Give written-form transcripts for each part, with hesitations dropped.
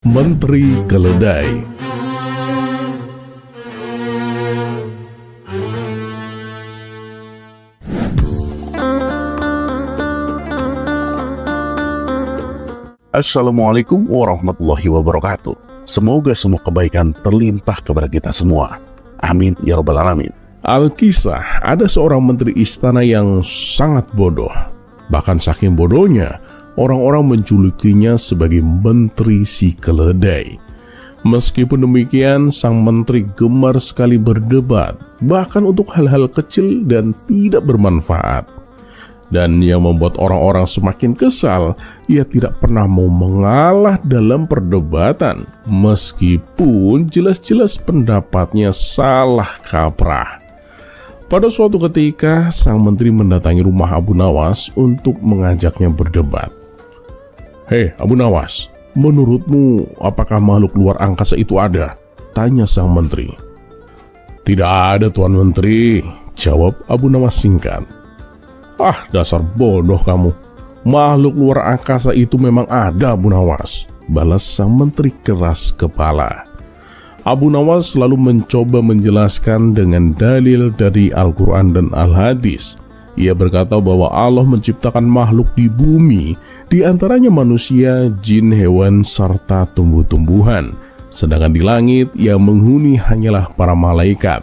Menteri Keledai. Assalamualaikum warahmatullahi wabarakatuh. Semoga semua kebaikan terlimpah kepada kita semua. Amin ya rabbal alamin. Alkisah, ada seorang menteri istana yang sangat bodoh. Bahkan saking bodohnya, orang-orang menjulukinya sebagai menteri si keledai. Meskipun demikian, sang menteri gemar sekali berdebat, bahkan untuk hal-hal kecil dan tidak bermanfaat. Dan yang membuat orang-orang semakin kesal, ia tidak pernah mau mengalah dalam perdebatan, meskipun jelas-jelas pendapatnya salah kaprah. Pada suatu ketika, sang menteri mendatangi rumah Abu Nawas untuk mengajaknya berdebat. "Hei Abu Nawas, menurutmu apakah makhluk luar angkasa itu ada?" tanya sang menteri. "Tidak ada Tuan Menteri," jawab Abu Nawas singkat. "Ah, dasar bodoh kamu. Makhluk luar angkasa itu memang ada, Abu Nawas," balas sang menteri keras kepala. Abu Nawas selalu mencoba menjelaskan dengan dalil dari Al-Quran dan Al-Hadis. Ia berkata bahwa Allah menciptakan makhluk di bumi, di antaranya manusia, jin, hewan, serta tumbuh-tumbuhan. Sedangkan di langit yang menghuni hanyalah para malaikat.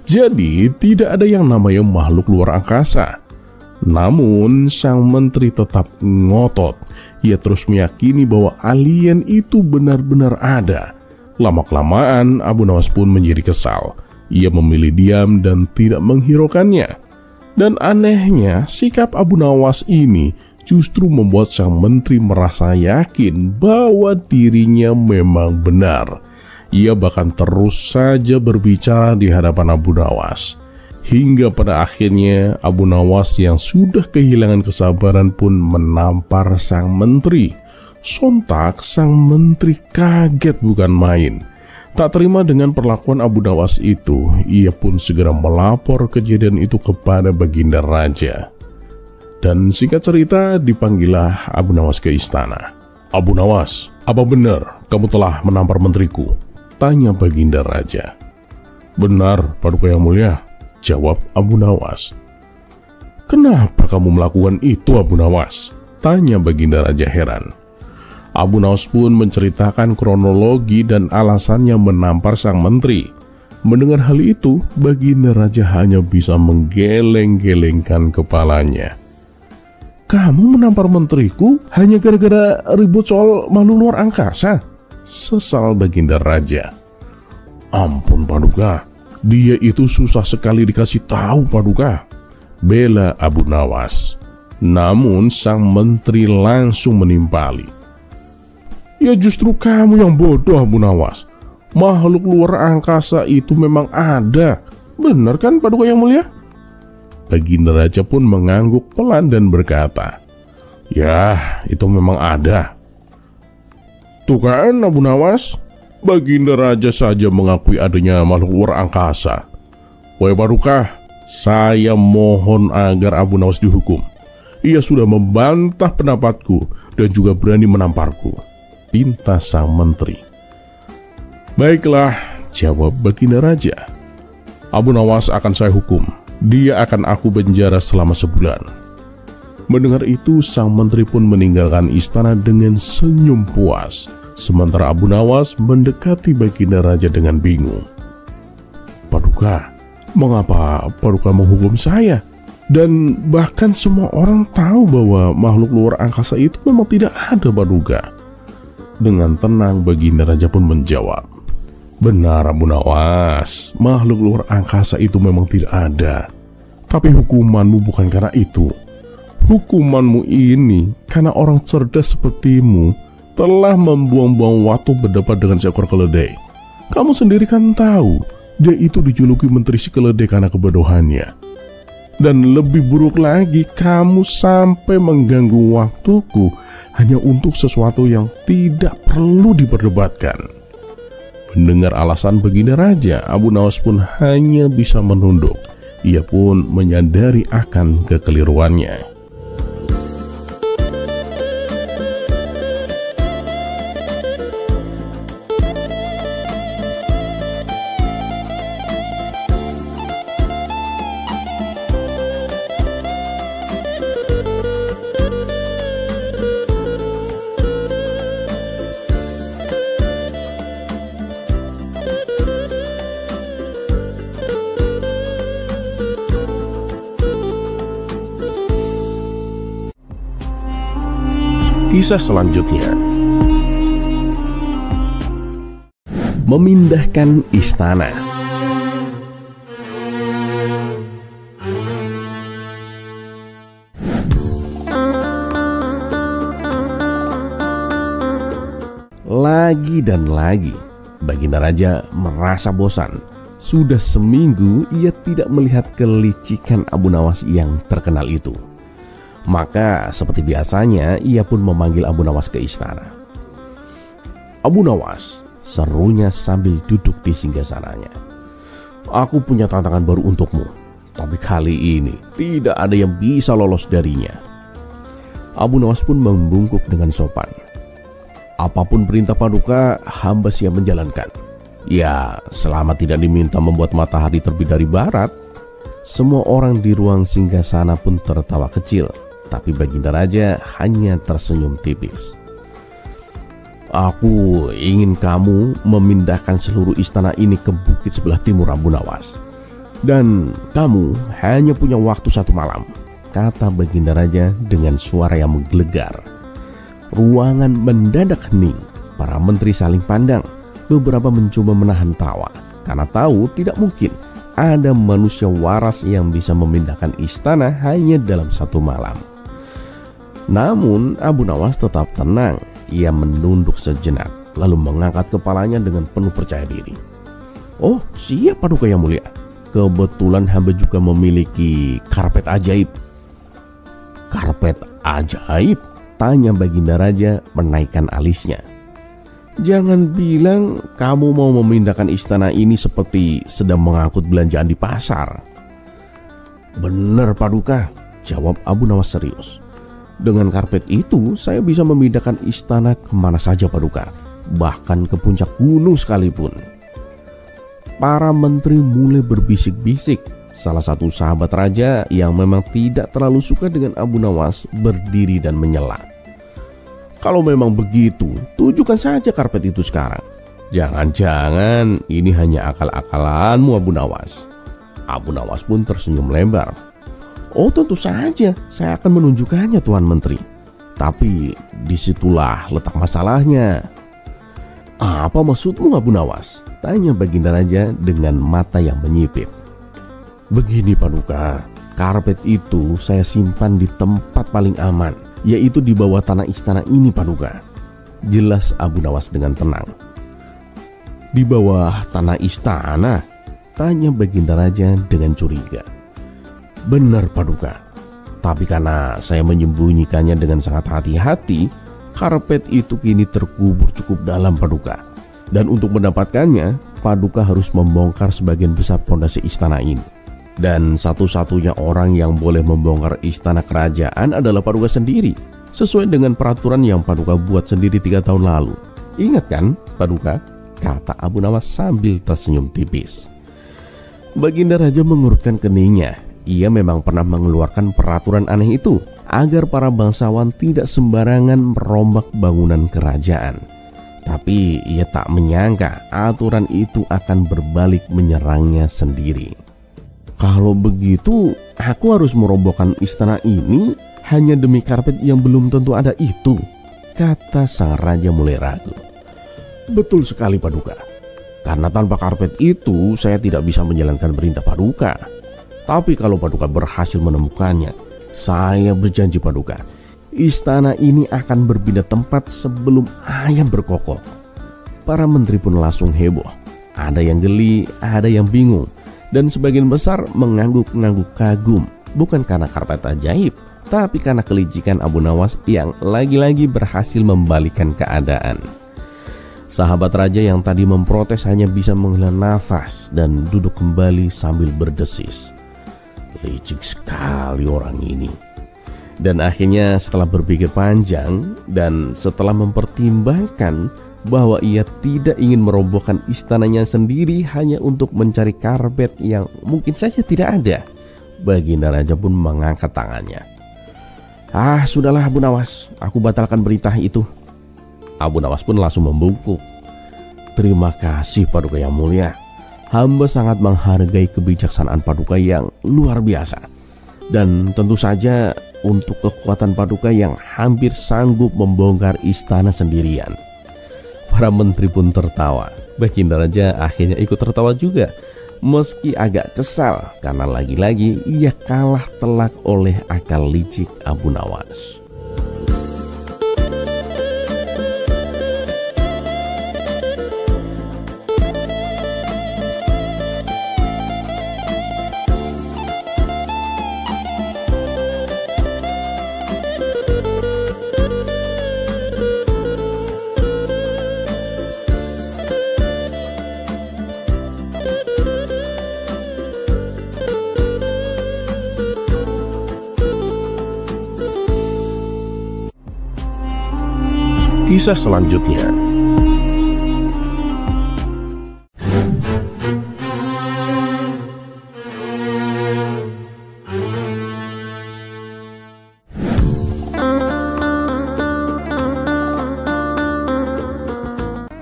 Jadi tidak ada yang namanya makhluk luar angkasa. Namun sang menteri tetap ngotot. Ia terus meyakini bahwa alien itu benar-benar ada. Lama-kelamaan Abu Nawas pun menjadi kesal. Ia memilih diam dan tidak menghiraukannya. Dan anehnya, sikap Abu Nawas ini justru membuat sang menteri merasa yakin bahwa dirinya memang benar. Ia bahkan terus saja berbicara di hadapan Abu Nawas. Hingga pada akhirnya Abu Nawas yang sudah kehilangan kesabaran pun menampar sang menteri. Sontak sang menteri kaget bukan main. Tak terima dengan perlakuan Abu Nawas itu, ia pun segera melapor kejadian itu kepada Baginda Raja. Dan singkat cerita, dipanggillah Abu Nawas ke istana. "Abu Nawas, apa benar kamu telah menampar menteriku?" tanya Baginda Raja. "Benar, Paduka Yang Mulia," jawab Abu Nawas. "Kenapa kamu melakukan itu, Abu Nawas?" tanya Baginda Raja heran. Abu Nawas pun menceritakan kronologi dan alasannya menampar sang menteri. Mendengar hal itu, Baginda Raja hanya bisa menggeleng-gelengkan kepalanya. "Kamu menampar menteriku hanya gara-gara ribut soal makhluk luar angkasa?" sesal Baginda Raja. "Ampun Paduka, dia itu susah sekali dikasih tahu Paduka," bela Abu Nawas. Namun sang menteri langsung menimpali. "Ya justru kamu yang bodoh Abu Nawas. Makhluk luar angkasa itu memang ada. Benar kan Paduka Yang Mulia?" Baginda Raja pun mengangguk pelan dan berkata, "Ya, itu memang ada." "Tuh kan Abu Nawas, Baginda Raja saja mengakui adanya makhluk luar angkasa. Wahai Paduka, saya mohon agar Abu Nawas dihukum. Ia sudah membantah pendapatku dan juga berani menamparku," pinta sang menteri. "Baiklah," jawab Baginda Raja. "Abu Nawas akan saya hukum. Dia akan aku penjara selama sebulan." Mendengar itu, sang menteri pun meninggalkan istana dengan senyum puas. Sementara Abu Nawas mendekati Baginda Raja dengan bingung. "Paduka, mengapa Paduka menghukum saya? Dan bahkan semua orang tahu bahwa makhluk luar angkasa itu memang tidak ada, Paduka." Dengan tenang Baginda Raja pun menjawab, "Benar Abu Nawas, makhluk luar angkasa itu memang tidak ada. Tapi hukumanmu bukan karena itu. Hukumanmu ini karena orang cerdas sepertimu telah membuang-buang waktu berdebat dengan seekor keledai. Kamu sendiri kan tahu, dia itu dijuluki menteri si keledai karena kebodohannya. Dan lebih buruk lagi, kamu sampai mengganggu waktuku hanya untuk sesuatu yang tidak perlu diperdebatkan." Mendengar alasan Baginda Raja, Abu Nawas pun hanya bisa menunduk. Ia pun menyadari akan kekeliruannya. Kisah selanjutnya, memindahkan istana. Lagi dan lagi, Baginda Raja merasa bosan. Sudah seminggu ia tidak melihat kelicikan Abu Nawas yang terkenal itu. Maka seperti biasanya ia pun memanggil Abu Nawas ke istana. "Abu Nawas," serunya sambil duduk di singgasananya, "aku punya tantangan baru untukmu. Tapi kali ini tidak ada yang bisa lolos darinya." Abu Nawas pun membungkuk dengan sopan. "Apapun perintah Paduka, hamba siap menjalankan." "Ya, selama tidak diminta membuat matahari terbit dari barat." Semua orang di ruang singgasana pun tertawa kecil, tapi Baginda Raja hanya tersenyum tipis. "Aku ingin kamu memindahkan seluruh istana ini ke bukit sebelah timur, Abu Nawas. Dan kamu hanya punya waktu 1 malam," kata Baginda Raja dengan suara yang menggelegar. Ruangan mendadak hening. Para menteri saling pandang. Beberapa mencoba menahan tawa karena tahu tidak mungkin ada manusia waras yang bisa memindahkan istana hanya dalam 1 malam. Namun Abu Nawas tetap tenang. Ia menunduk sejenak lalu mengangkat kepalanya dengan penuh percaya diri. "Oh, siap Paduka Yang Mulia. Kebetulan hamba juga memiliki karpet ajaib." "Karpet ajaib?" tanya Baginda Raja menaikkan alisnya. "Jangan bilang kamu mau memindahkan istana ini seperti sedang mengangkut belanjaan di pasar." "Benar Paduka," jawab Abu Nawas serius. "Dengan karpet itu saya bisa memindahkan istana kemana saja Paduka, bahkan ke puncak gunung sekalipun." Para menteri mulai berbisik-bisik. Salah satu sahabat raja yang memang tidak terlalu suka dengan Abu Nawas berdiri dan menyela. "Kalau memang begitu, tunjukkan saja karpet itu sekarang. Jangan-jangan ini hanya akal-akalanmu, Abu Nawas." Abu Nawas pun tersenyum lebar. "Oh, tentu saja saya akan menunjukkannya Tuan Menteri. Tapi disitulah letak masalahnya." "Apa maksudmu Abu Nawas?" tanya Baginda Raja dengan mata yang menyipit. "Begini Paduka, karpet itu saya simpan di tempat paling aman, yaitu di bawah tanah istana ini Paduka," jelas Abu Nawas dengan tenang. "Di bawah tanah istana?" tanya Baginda Raja dengan curiga. "Benar Paduka, tapi karena saya menyembunyikannya dengan sangat hati-hati, karpet itu kini terkubur cukup dalam Paduka. Dan untuk mendapatkannya, Paduka harus membongkar sebagian besar pondasi istana ini. Dan satu-satunya orang yang boleh membongkar istana kerajaan adalah Paduka sendiri, sesuai dengan peraturan yang Paduka buat sendiri 3 tahun lalu. Ingat kan Paduka?" kata Abu Nawas sambil tersenyum tipis. Baginda Raja mengurutkan keningnya. Ia memang pernah mengeluarkan peraturan aneh itu agar para bangsawan tidak sembarangan merombak bangunan kerajaan. Tapi ia tak menyangka aturan itu akan berbalik menyerangnya sendiri. "Kalau begitu, aku harus merobohkan istana ini hanya demi karpet yang belum tentu ada itu," kata sang raja mulai ragu. "Betul sekali Paduka. Karena tanpa karpet itu saya tidak bisa menjalankan perintah Paduka. Tapi kalau Paduka berhasil menemukannya, saya berjanji Paduka, istana ini akan berpindah tempat sebelum ayam berkokok." Para menteri pun langsung heboh. Ada yang geli, ada yang bingung, dan sebagian besar mengangguk-angguk kagum, bukan karena karpet ajaib, tapi karena kelicikan Abu Nawas yang lagi-lagi berhasil membalikan keadaan. Sahabat raja yang tadi memprotes hanya bisa menghela nafas dan duduk kembali sambil berdesis. Licik sekali orang ini. Dan akhirnya setelah berpikir panjang dan setelah mempertimbangkan bahwa ia tidak ingin merobohkan istananya sendiri hanya untuk mencari karpet yang mungkin saja tidak ada, Baginda Raja pun mengangkat tangannya. Sudahlah Abu Nawas, aku batalkan berita itu." Abu Nawas pun langsung membungkuk. "Terima kasih Paduka Yang Mulia. Hamba sangat menghargai kebijaksanaan Paduka yang luar biasa. Dan tentu saja untuk kekuatan Paduka yang hampir sanggup membongkar istana sendirian. Para menteri pun tertawa. Baginda Raja akhirnya ikut tertawa juga, meski agak kesal karena lagi-lagi ia kalah telak oleh akal licik Abu Nawas. Kisah selanjutnya.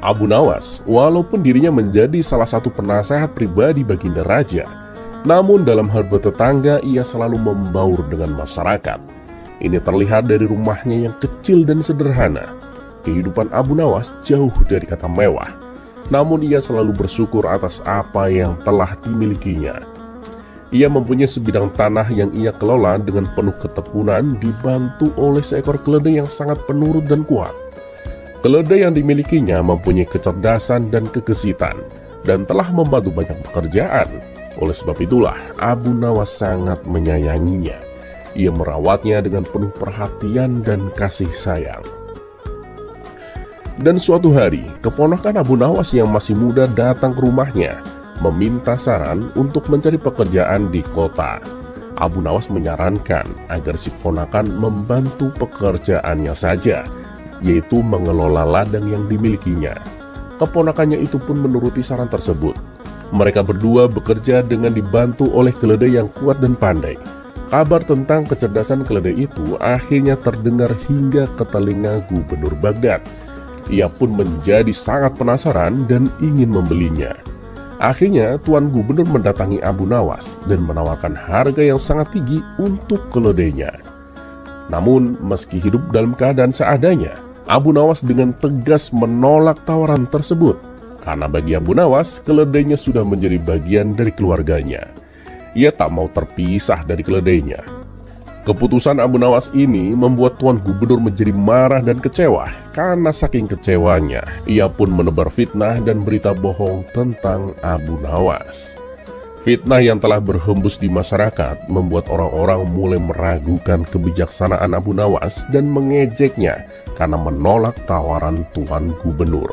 Abu Nawas, walaupun dirinya menjadi salah satu penasehat pribadi Baginda Raja, namun dalam hal bertetangga ia selalu membaur dengan masyarakat. Ini terlihat dari rumahnya yang kecil dan sederhana. Kehidupan Abu Nawas jauh dari kata mewah, namun ia selalu bersyukur atas apa yang telah dimilikinya. Ia mempunyai sebidang tanah yang ia kelola dengan penuh ketekunan, dibantu oleh seekor keledai yang sangat penurut dan kuat. Keledai yang dimilikinya mempunyai kecerdasan dan kegesitan, dan telah membantu banyak pekerjaan. Oleh sebab itulah Abu Nawas sangat menyayanginya. Ia merawatnya dengan penuh perhatian dan kasih sayang. Dan suatu hari, keponakan Abu Nawas yang masih muda datang ke rumahnya, meminta saran untuk mencari pekerjaan di kota. Abu Nawas menyarankan agar si keponakan membantu pekerjaannya saja, yaitu mengelola ladang yang dimilikinya. Keponakannya itu pun menuruti saran tersebut. Mereka berdua bekerja dengan dibantu oleh keledai yang kuat dan pandai. Kabar tentang kecerdasan keledai itu akhirnya terdengar hingga ke telinga Gubernur Baghdad. Ia pun menjadi sangat penasaran dan ingin membelinya. Akhirnya Tuan Gubernur mendatangi Abu Nawas dan menawarkan harga yang sangat tinggi untuk keledainya. Namun meski hidup dalam keadaan seadanya, Abu Nawas dengan tegas menolak tawaran tersebut. Karena bagi Abu Nawas, keledainya sudah menjadi bagian dari keluarganya. Ia tak mau terpisah dari keledainya. Keputusan Abu Nawas ini membuat Tuan Gubernur menjadi marah dan kecewa. Karena saking kecewanya, ia pun menebar fitnah dan berita bohong tentang Abu Nawas. Fitnah yang telah berhembus di masyarakat membuat orang-orang mulai meragukan kebijaksanaan Abu Nawas dan mengejeknya karena menolak tawaran Tuan Gubernur.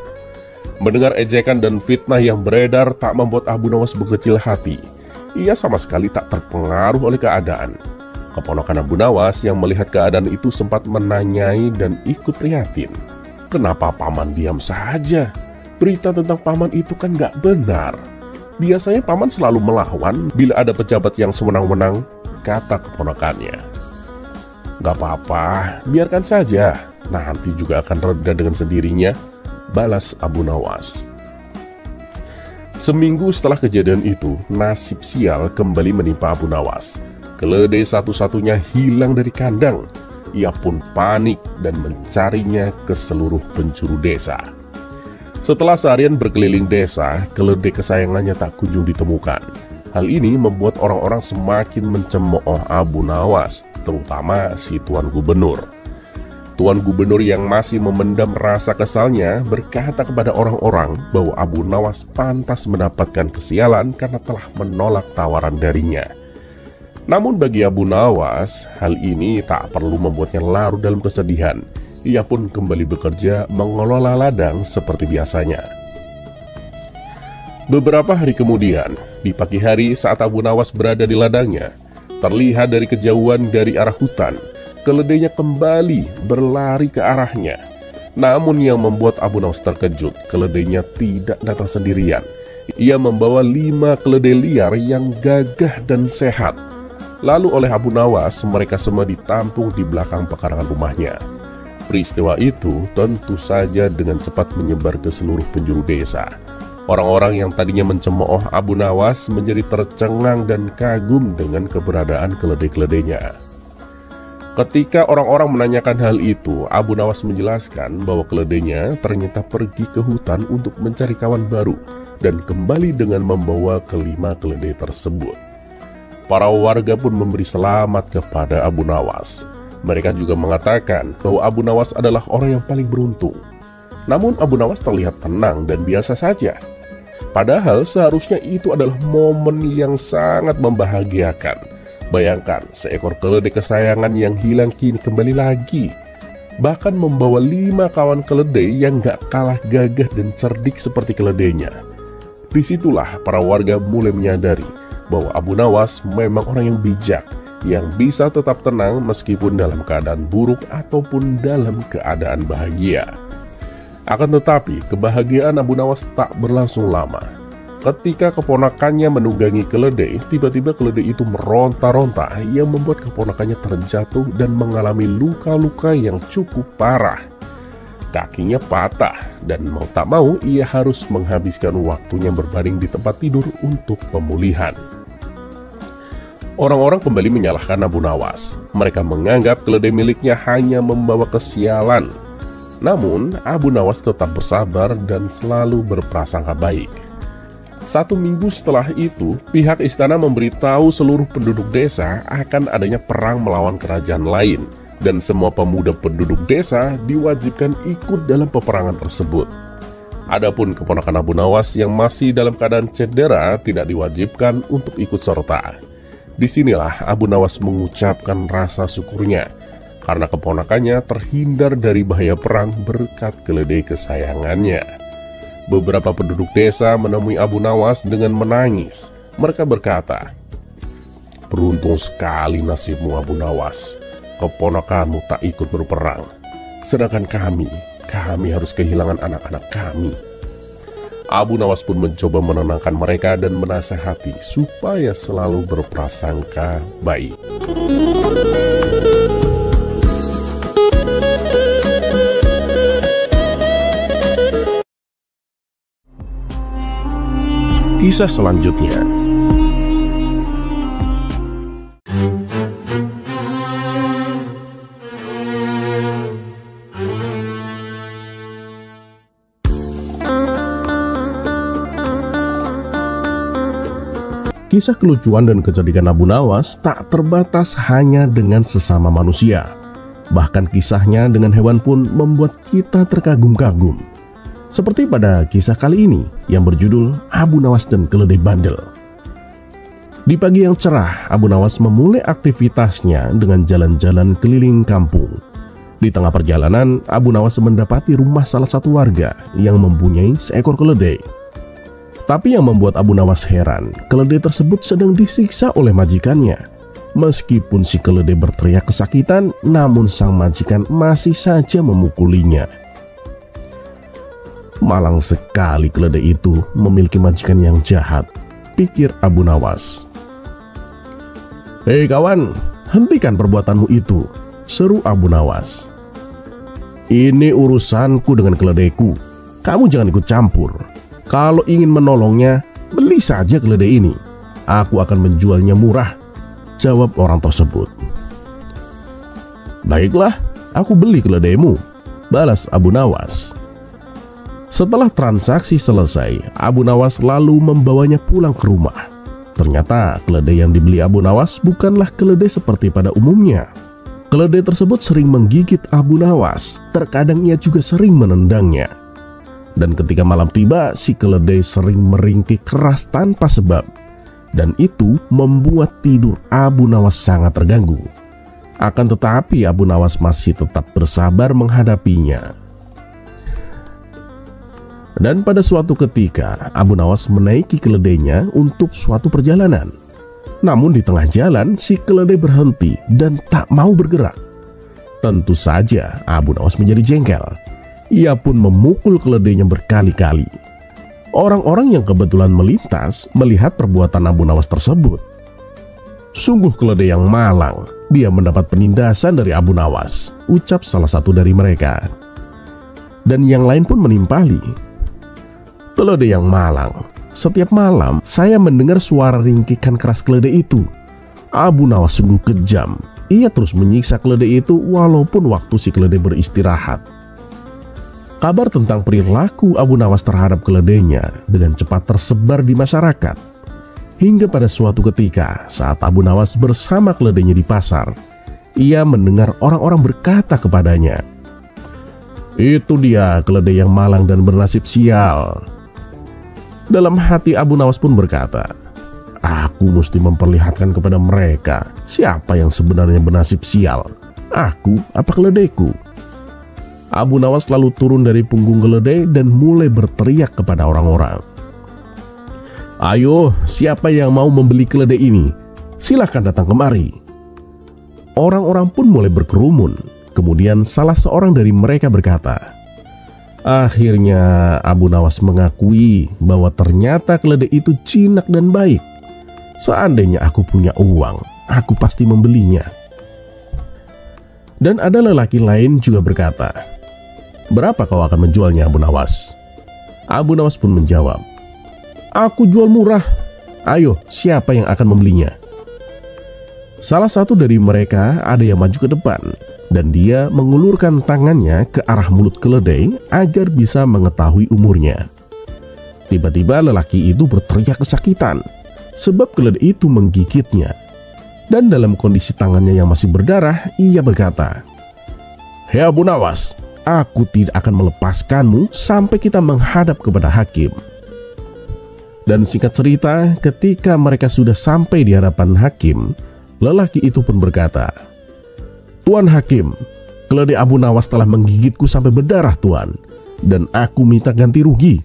Mendengar ejekan dan fitnah yang beredar tak membuat Abu Nawas berkecil hati. Ia sama sekali tak terpengaruh oleh keadaan. Keponakan Abu Nawas yang melihat keadaan itu sempat menanyai dan ikut prihatin. Kenapa paman diam saja? Berita tentang paman itu kan gak benar. Biasanya paman selalu melawan bila ada pejabat yang sewenang-wenang, kata keponakannya. Gak apa-apa, biarkan saja. Nanti juga akan reda dengan sendirinya, balas Abu Nawas. Seminggu setelah kejadian itu, nasib sial kembali menimpa Abu Nawas. Keledai satu-satunya hilang dari kandang. Ia pun panik dan mencarinya ke seluruh penjuru desa. Setelah seharian berkeliling desa, keledai kesayangannya tak kunjung ditemukan. Hal ini membuat orang-orang semakin mencemooh Abu Nawas, terutama si Tuan Gubernur. Tuan Gubernur yang masih memendam rasa kesalnya berkata kepada orang-orang bahwa Abu Nawas pantas mendapatkan kesialan karena telah menolak tawaran darinya. Namun bagi Abu Nawas, hal ini tak perlu membuatnya larut dalam kesedihan. Ia pun kembali bekerja mengelola ladang seperti biasanya. Beberapa hari kemudian, di pagi hari saat Abu Nawas berada di ladangnya, terlihat dari kejauhan dari arah hutan, keledainya kembali berlari ke arahnya. Namun yang membuat Abu Nawas terkejut, keledainya tidak datang sendirian. Ia membawa 5 keledai liar yang gagah dan sehat. Lalu oleh Abu Nawas, mereka semua ditampung di belakang pekarangan rumahnya. Peristiwa itu tentu saja dengan cepat menyebar ke seluruh penjuru desa. Orang-orang yang tadinya mencemooh Abu Nawas menjadi tercengang dan kagum dengan keberadaan keledai-keledainya. Ketika orang-orang menanyakan hal itu, Abu Nawas menjelaskan bahwa keledainya ternyata pergi ke hutan untuk mencari kawan baru dan kembali dengan membawa kelima keledai tersebut. Para warga pun memberi selamat kepada Abu Nawas. Mereka juga mengatakan bahwa Abu Nawas adalah orang yang paling beruntung. Namun Abu Nawas terlihat tenang dan biasa saja. Padahal seharusnya itu adalah momen yang sangat membahagiakan. Bayangkan, seekor keledai kesayangan yang hilang kini kembali lagi. Bahkan membawa 5 kawan keledai yang gak kalah gagah dan cerdik seperti keledainya. Disitulah para warga mulai menyadari bahwa Abu Nawas memang orang yang bijak, yang bisa tetap tenang meskipun dalam keadaan buruk ataupun dalam keadaan bahagia. Akan tetapi, kebahagiaan Abu Nawas tak berlangsung lama. Ketika keponakannya menunggangi keledai, tiba-tiba keledai itu meronta-ronta yang membuat keponakannya terjatuh dan mengalami luka-luka yang cukup parah. Kakinya patah dan mau tak mau ia harus menghabiskan waktunya berbaring di tempat tidur untuk pemulihan. Orang-orang kembali menyalahkan Abu Nawas. Mereka menganggap keledai miliknya hanya membawa kesialan. Namun, Abu Nawas tetap bersabar dan selalu berprasangka baik. 1 minggu setelah itu, pihak istana memberitahu seluruh penduduk desa akan adanya perang melawan kerajaan lain, dan semua pemuda penduduk desa diwajibkan ikut dalam peperangan tersebut. Adapun keponakan Abu Nawas yang masih dalam keadaan cedera tidak diwajibkan untuk ikut serta. Disinilah Abu Nawas mengucapkan rasa syukurnya, karena keponakannya terhindar dari bahaya perang berkat keledai kesayangannya. Beberapa penduduk desa menemui Abu Nawas dengan menangis. Mereka berkata, "Beruntung sekali nasibmu Abu Nawas. Keponakanmu tak ikut berperang. Sedangkan kami harus kehilangan anak-anak kami." Abu Nawas pun mencoba menenangkan mereka dan menasihati supaya selalu berprasangka baik. Kisah selanjutnya. Kisah kelucuan dan kecerdikan Abu Nawas tak terbatas hanya dengan sesama manusia. Bahkan kisahnya dengan hewan pun membuat kita terkagum-kagum. Seperti pada kisah kali ini yang berjudul Abu Nawas dan Keledai Bandel. Di pagi yang cerah, Abu Nawas memulai aktivitasnya dengan jalan-jalan keliling kampung. Di tengah perjalanan, Abu Nawas mendapati rumah salah satu warga yang mempunyai seekor keledai. Tapi yang membuat Abu Nawas heran, keledai tersebut sedang disiksa oleh majikannya. Meskipun si keledai berteriak kesakitan, namun sang majikan masih saja memukulinya. Malang sekali keledai itu memiliki majikan yang jahat, pikir Abu Nawas. "Hei kawan, hentikan perbuatanmu itu," seru Abu Nawas. "Ini urusanku dengan keledaiku. Kamu jangan ikut campur. Kalau ingin menolongnya, beli saja keledai ini. Aku akan menjualnya murah," jawab orang tersebut. "Baiklah, aku beli keledaimu," balas Abu Nawas. Setelah transaksi selesai, Abu Nawas lalu membawanya pulang ke rumah. Ternyata keledai yang dibeli Abu Nawas bukanlah keledai seperti pada umumnya. Keledai tersebut sering menggigit Abu Nawas, terkadang ia juga sering menendangnya. Dan ketika malam tiba, si keledai sering meringkik keras tanpa sebab. Dan itu membuat tidur Abu Nawas sangat terganggu. Akan tetapi Abu Nawas masih tetap bersabar menghadapinya. Dan pada suatu ketika, Abu Nawas menaiki keledainya untuk suatu perjalanan. Namun di tengah jalan, si keledai berhenti dan tak mau bergerak. Tentu saja Abu Nawas menjadi jengkel. Ia pun memukul keledainya berkali-kali. Orang-orang yang kebetulan melintas melihat perbuatan Abu Nawas tersebut. "Sungguh keledai yang malang, dia mendapat penindasan dari Abu Nawas," ucap salah satu dari mereka. Dan yang lain pun menimpali. "Keledai yang malang, setiap malam saya mendengar suara ringkikan keras keledai itu. Abu Nawas sungguh kejam, ia terus menyiksa keledai itu walaupun waktu si keledai beristirahat. Kabar tentang perilaku Abu Nawas terhadap keledainya dengan cepat tersebar di masyarakat. Hingga pada suatu ketika saat Abu Nawas bersama keledainya di pasar, ia mendengar orang-orang berkata kepadanya, "Itu dia keledai yang malang dan bernasib sial." Dalam hati Abu Nawas pun berkata, "Aku mesti memperlihatkan kepada mereka siapa yang sebenarnya bernasib sial, aku apa keledaiku." Abu Nawas lalu turun dari punggung keledai dan mulai berteriak kepada orang-orang, "Ayo, siapa yang mau membeli keledai ini? Silakan datang kemari." Orang-orang pun mulai berkerumun. Kemudian salah seorang dari mereka berkata, akhirnya Abu Nawas mengakui bahwa ternyata keledai itu jinak dan baik. Seandainya aku punya uang, aku pasti membelinya. Dan ada lelaki lain juga berkata, "Berapa kau akan menjualnya, Abu Nawas?" Abu Nawas pun menjawab, "Aku jual murah. Ayo, siapa yang akan membelinya?" Salah satu dari mereka ada yang maju ke depan, dan dia mengulurkan tangannya ke arah mulut keledai agar bisa mengetahui umurnya. Tiba-tiba lelaki itu berteriak kesakitan, sebab keledai itu menggigitnya. Dan dalam kondisi tangannya yang masih berdarah, ia berkata, "Hei Abu Nawas, aku tidak akan melepaskanmu sampai kita menghadap kepada hakim." Dan singkat cerita, ketika mereka sudah sampai di hadapan hakim, lelaki itu pun berkata, "Tuan Hakim, keledai Abu Nawas telah menggigitku sampai berdarah, Tuan, dan aku minta ganti rugi."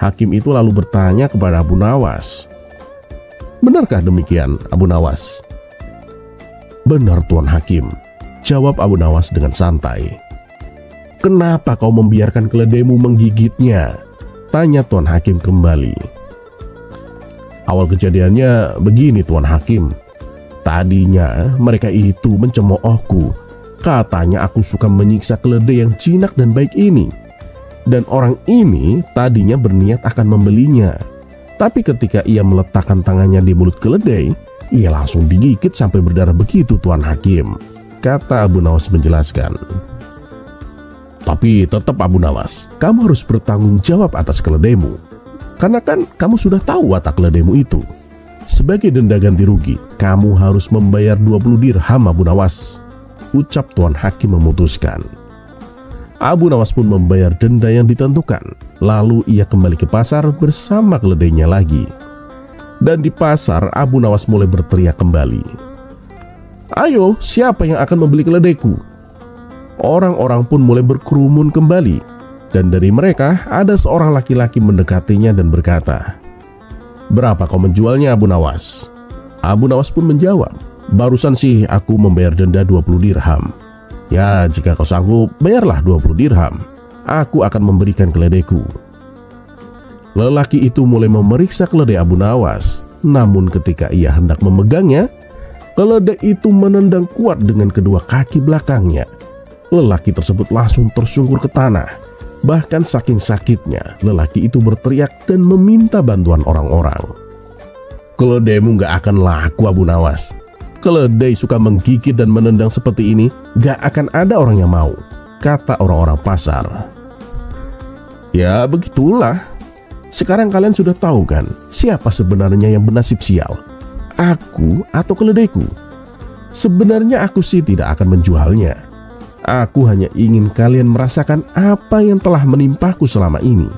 Hakim itu lalu bertanya kepada Abu Nawas, "Benarkah demikian, Abu Nawas?" "Benar, Tuan Hakim," jawab Abu Nawas dengan santai. "Kenapa kau membiarkan keledaimu menggigitnya?" tanya Tuan Hakim kembali. "Awal kejadiannya begini, Tuan Hakim. Tadinya mereka itu mencemoohku. Katanya aku suka menyiksa keledai yang jinak dan baik ini. Dan orang ini tadinya berniat akan membelinya. Tapi ketika ia meletakkan tangannya di mulut keledai, ia langsung digigit sampai berdarah begitu, Tuan Hakim," kata Abu Nawas menjelaskan. "Tapi tetap Abu Nawas, kamu harus bertanggung jawab atas keledaimu. Karena kan kamu sudah tahu watak keledaimu itu. Sebagai denda ganti rugi, kamu harus membayar 20 dirham, Abu Nawas," ucap Tuan Hakim memutuskan. Abu Nawas pun membayar denda yang ditentukan. Lalu ia kembali ke pasar bersama keledainya lagi. Dan di pasar, Abu Nawas mulai berteriak kembali, "Ayo, siapa yang akan membeli keledaiku?" Orang-orang pun mulai berkerumun kembali. Dan dari mereka ada seorang laki-laki mendekatinya dan berkata, "Berapa kau menjualnya, Abu Nawas?" Abu Nawas pun menjawab, "Barusan sih aku membayar denda 20 dirham. Ya, jika kau sanggup, bayarlah 20 dirham. Aku akan memberikan keledaiku." Lelaki itu mulai memeriksa keledai Abu Nawas. Namun ketika ia hendak memegangnya, keledai itu menendang kuat dengan kedua kaki belakangnya. Lelaki tersebut langsung tersungkur ke tanah. Bahkan saking sakitnya, lelaki itu berteriak dan meminta bantuan orang-orang. "Keledaimu gak akan laku, Abu Nawas. Keledai suka menggigit dan menendang seperti ini, gak akan ada orang yang mau," kata orang-orang pasar. "Ya begitulah. Sekarang kalian sudah tahu kan siapa sebenarnya yang bernasib sial, aku atau keledaiku? Sebenarnya aku sih tidak akan menjualnya. Aku hanya ingin kalian merasakan apa yang telah menimpaku selama ini.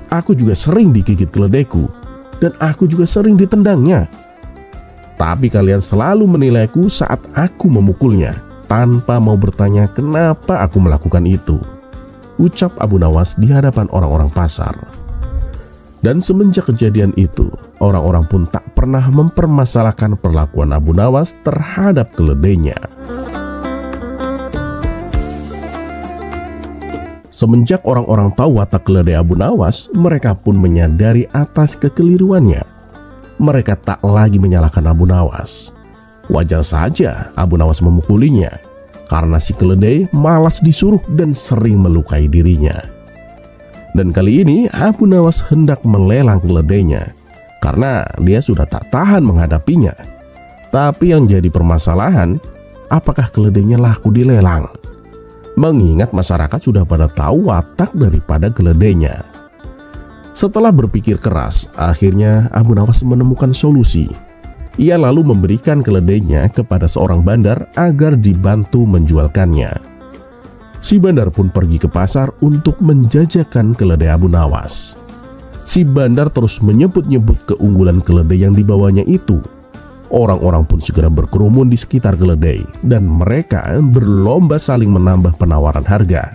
Aku juga sering digigit keledaiku, dan aku juga sering ditendangnya. Tapi kalian selalu menilaiku saat aku memukulnya, tanpa mau bertanya kenapa aku melakukan itu," ucap Abu Nawas di hadapan orang-orang pasar. Dan semenjak kejadian itu, orang-orang pun tak pernah mempermasalahkan perlakuan Abu Nawas terhadap keledainya. Semenjak orang-orang tahu watak keledai Abu Nawas, mereka pun menyadari atas kekeliruannya. Mereka tak lagi menyalahkan Abu Nawas. Wajar saja Abu Nawas memukulinya, karena si keledai malas disuruh dan sering melukai dirinya. Dan kali ini Abu Nawas hendak melelang keledainya, karena dia sudah tak tahan menghadapinya. Tapi yang jadi permasalahan, apakah keledainya laku dilelang? Mengingat masyarakat sudah pada tahu watak daripada keledainya. Setelah berpikir keras, akhirnya Abu Nawas menemukan solusi. Ia lalu memberikan keledainya kepada seorang bandar agar dibantu menjualkannya. Si bandar pun pergi ke pasar untuk menjajakan keledai Abu Nawas. Si bandar terus menyebut-nyebut keunggulan keledai yang dibawanya itu. Orang-orang pun segera berkerumun di sekitar keledai dan mereka berlomba saling menambah penawaran harga.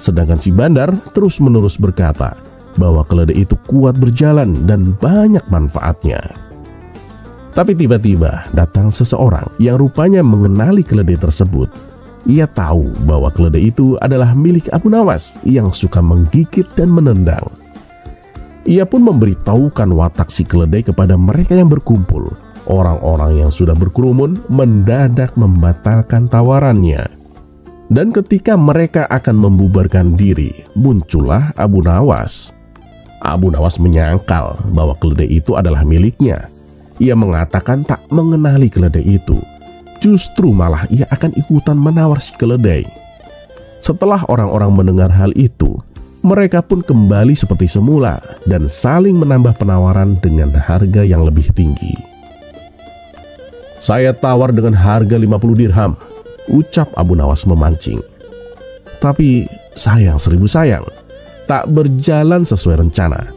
Sedangkan si bandar terus-menerus berkata bahwa keledai itu kuat berjalan dan banyak manfaatnya. Tapi tiba-tiba datang seseorang yang rupanya mengenali keledai tersebut. Ia tahu bahwa keledai itu adalah milik Abu Nawas yang suka menggigit dan menendang. Ia pun memberitahukan watak si keledai kepada mereka yang berkumpul. Orang-orang yang sudah berkerumun mendadak membatalkan tawarannya. Dan ketika mereka akan membubarkan diri, muncullah Abu Nawas. Abu Nawas menyangkal bahwa keledai itu adalah miliknya. Ia mengatakan tak mengenali keledai itu. Justru malah ia akan ikutan menawar si keledai. Setelah orang-orang mendengar hal itu, mereka pun kembali seperti semula dan saling menambah penawaran dengan harga yang lebih tinggi. "Saya tawar dengan harga 50 dirham, ucap Abu Nawas memancing. Tapi sayang seribu sayang, tak berjalan sesuai rencana.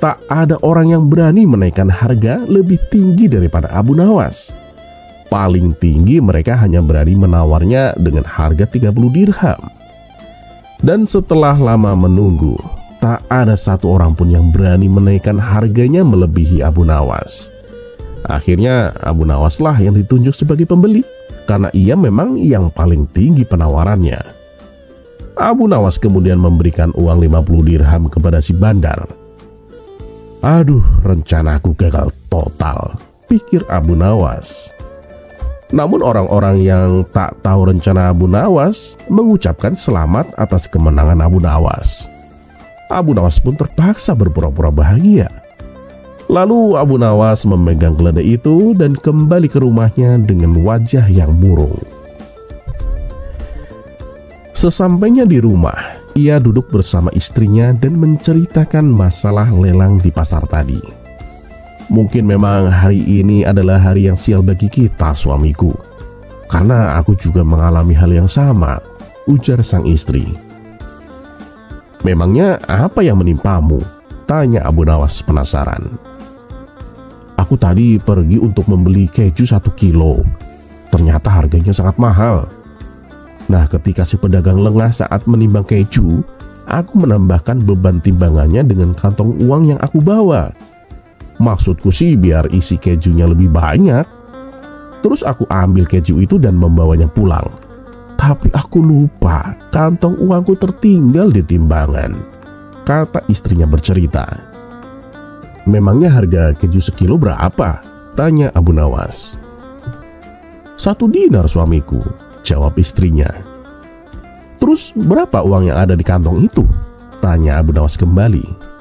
Tak ada orang yang berani menaikkan harga lebih tinggi daripada Abu Nawas. Paling tinggi mereka hanya berani menawarnya dengan harga 30 dirham. Dan setelah lama menunggu, tak ada satu orang pun yang berani menaikkan harganya melebihi Abu Nawas. Akhirnya Abu Nawas lah yang ditunjuk sebagai pembeli, karena ia memang yang paling tinggi penawarannya. Abu Nawas kemudian memberikan uang 50 dirham kepada si bandar. Aduh, rencanaku gagal total, pikir Abu Nawas. Namun orang-orang yang tak tahu rencana Abu Nawas mengucapkan selamat atas kemenangan Abu Nawas. Abu Nawas pun terpaksa berpura-pura bahagia. Lalu Abu Nawas memegang keledai itu dan kembali ke rumahnya dengan wajah yang murung. Sesampainya di rumah, ia duduk bersama istrinya dan menceritakan masalah lelang di pasar tadi. Mungkin memang hari ini adalah hari yang sial bagi kita, suamiku. Karena aku juga mengalami hal yang sama, ujar sang istri. Memangnya apa yang menimpamu? Tanya Abu Nawas penasaran. Aku tadi pergi untuk membeli keju 1 kilo. Ternyata harganya sangat mahal. Nah, ketika si pedagang lengah saat menimbang keju, aku menambahkan beban timbangannya dengan kantong uang yang aku bawa. Maksudku sih biar isi kejunya lebih banyak. Terus aku ambil keju itu dan membawanya pulang. Tapi aku lupa kantong uangku tertinggal di timbangan, kata istrinya bercerita. Memangnya harga keju sekilo berapa? Tanya Abu Nawas. 1 dinar suamiku, jawab istrinya. Terus berapa uang yang ada di kantong itu? Tanya Abu Nawas kembali.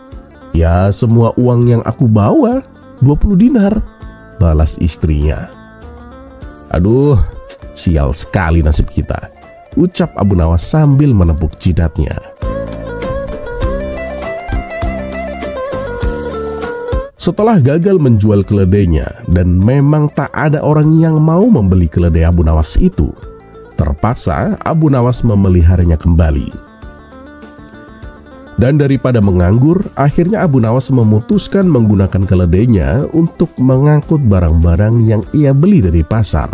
Ya semua uang yang aku bawa, 20 dinar, balas istrinya. Aduh, sial sekali nasib kita, ucap Abu Nawas sambil menepuk jidatnya. Setelah gagal menjual keledainya dan memang tak ada orang yang mau membeli keledai Abu Nawas itu, terpaksa Abu Nawas memeliharanya kembali. Dan daripada menganggur, akhirnya Abu Nawas memutuskan menggunakan keledainya untuk mengangkut barang-barang yang ia beli dari pasar.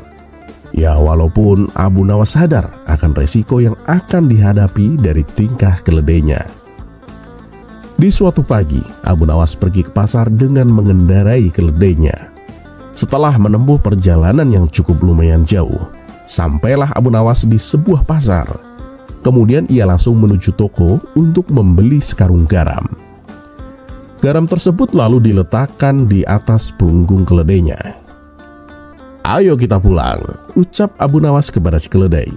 Ya, walaupun Abu Nawas sadar akan resiko yang akan dihadapi dari tingkah keledainya. Di suatu pagi, Abu Nawas pergi ke pasar dengan mengendarai keledainya. Setelah menempuh perjalanan yang cukup lumayan jauh, sampailah Abu Nawas di sebuah pasar. Kemudian ia langsung menuju toko untuk membeli sekarung garam. Garam tersebut lalu diletakkan di atas punggung keledainya. Ayo kita pulang, ucap Abu Nawas kepada si keledai.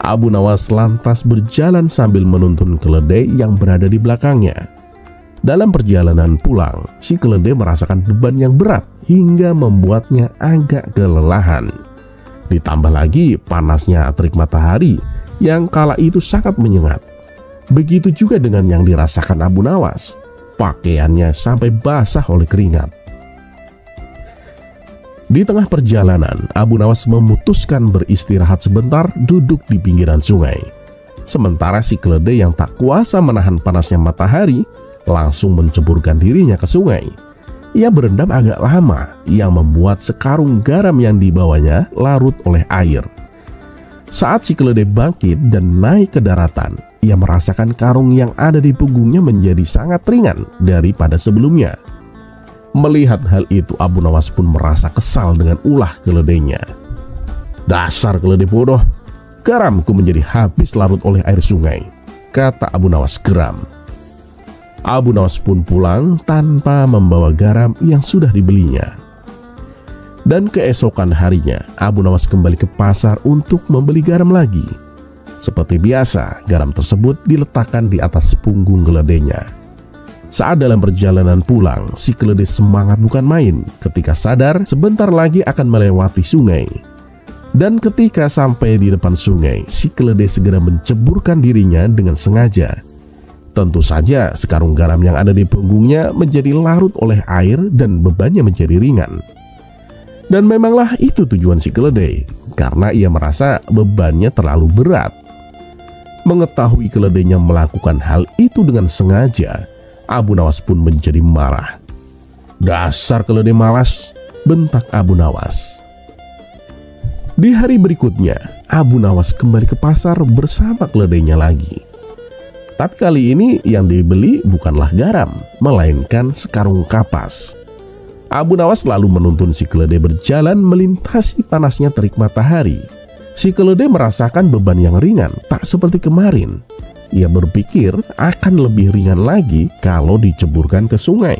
Abu Nawas lantas berjalan sambil menuntun keledai yang berada di belakangnya. Dalam perjalanan pulang, si keledai merasakan beban yang berat hingga membuatnya agak kelelahan. Ditambah lagi panasnya terik matahari yang kala itu sangat menyengat. Begitu juga dengan yang dirasakan Abu Nawas. Pakaiannya sampai basah oleh keringat. Di tengah perjalanan, Abu Nawas memutuskan beristirahat sebentar duduk di pinggiran sungai. Sementara si keledai yang tak kuasa menahan panasnya matahari langsung menceburkan dirinya ke sungai. Ia berendam agak lama yang membuat sekarung garam yang dibawanya larut oleh air. Saat si keledai bangkit dan naik ke daratan, ia merasakan karung yang ada di punggungnya menjadi sangat ringan daripada sebelumnya. Melihat hal itu, Abu Nawas pun merasa kesal dengan ulah keledainya. "Dasar keledai bodoh, garamku menjadi habis larut oleh air sungai," kata Abu Nawas geram. Abu Nawas pun pulang tanpa membawa garam yang sudah dibelinya. Dan keesokan harinya, Abu Nawas kembali ke pasar untuk membeli garam lagi. Seperti biasa, garam tersebut diletakkan di atas punggung keledainya. Saat dalam perjalanan pulang, si keledai semangat bukan main ketika sadar sebentar lagi akan melewati sungai. Dan ketika sampai di depan sungai, si keledai segera menceburkan dirinya dengan sengaja. Tentu saja sekarung garam yang ada di punggungnya menjadi larut oleh air dan bebannya menjadi ringan. Dan memanglah itu tujuan si keledai, karena ia merasa bebannya terlalu berat. Mengetahui keledainya melakukan hal itu dengan sengaja, Abu Nawas pun menjadi marah. "Dasar keledai malas," bentak Abu Nawas. Di hari berikutnya, Abu Nawas kembali ke pasar bersama keledainya lagi. Tapi kali ini yang dibeli bukanlah garam, melainkan sekarung kapas. Abu Nawas lalu menuntun si keledai berjalan melintasi panasnya terik matahari. Si keledai merasakan beban yang ringan, tak seperti kemarin. Ia berpikir akan lebih ringan lagi kalau diceburkan ke sungai.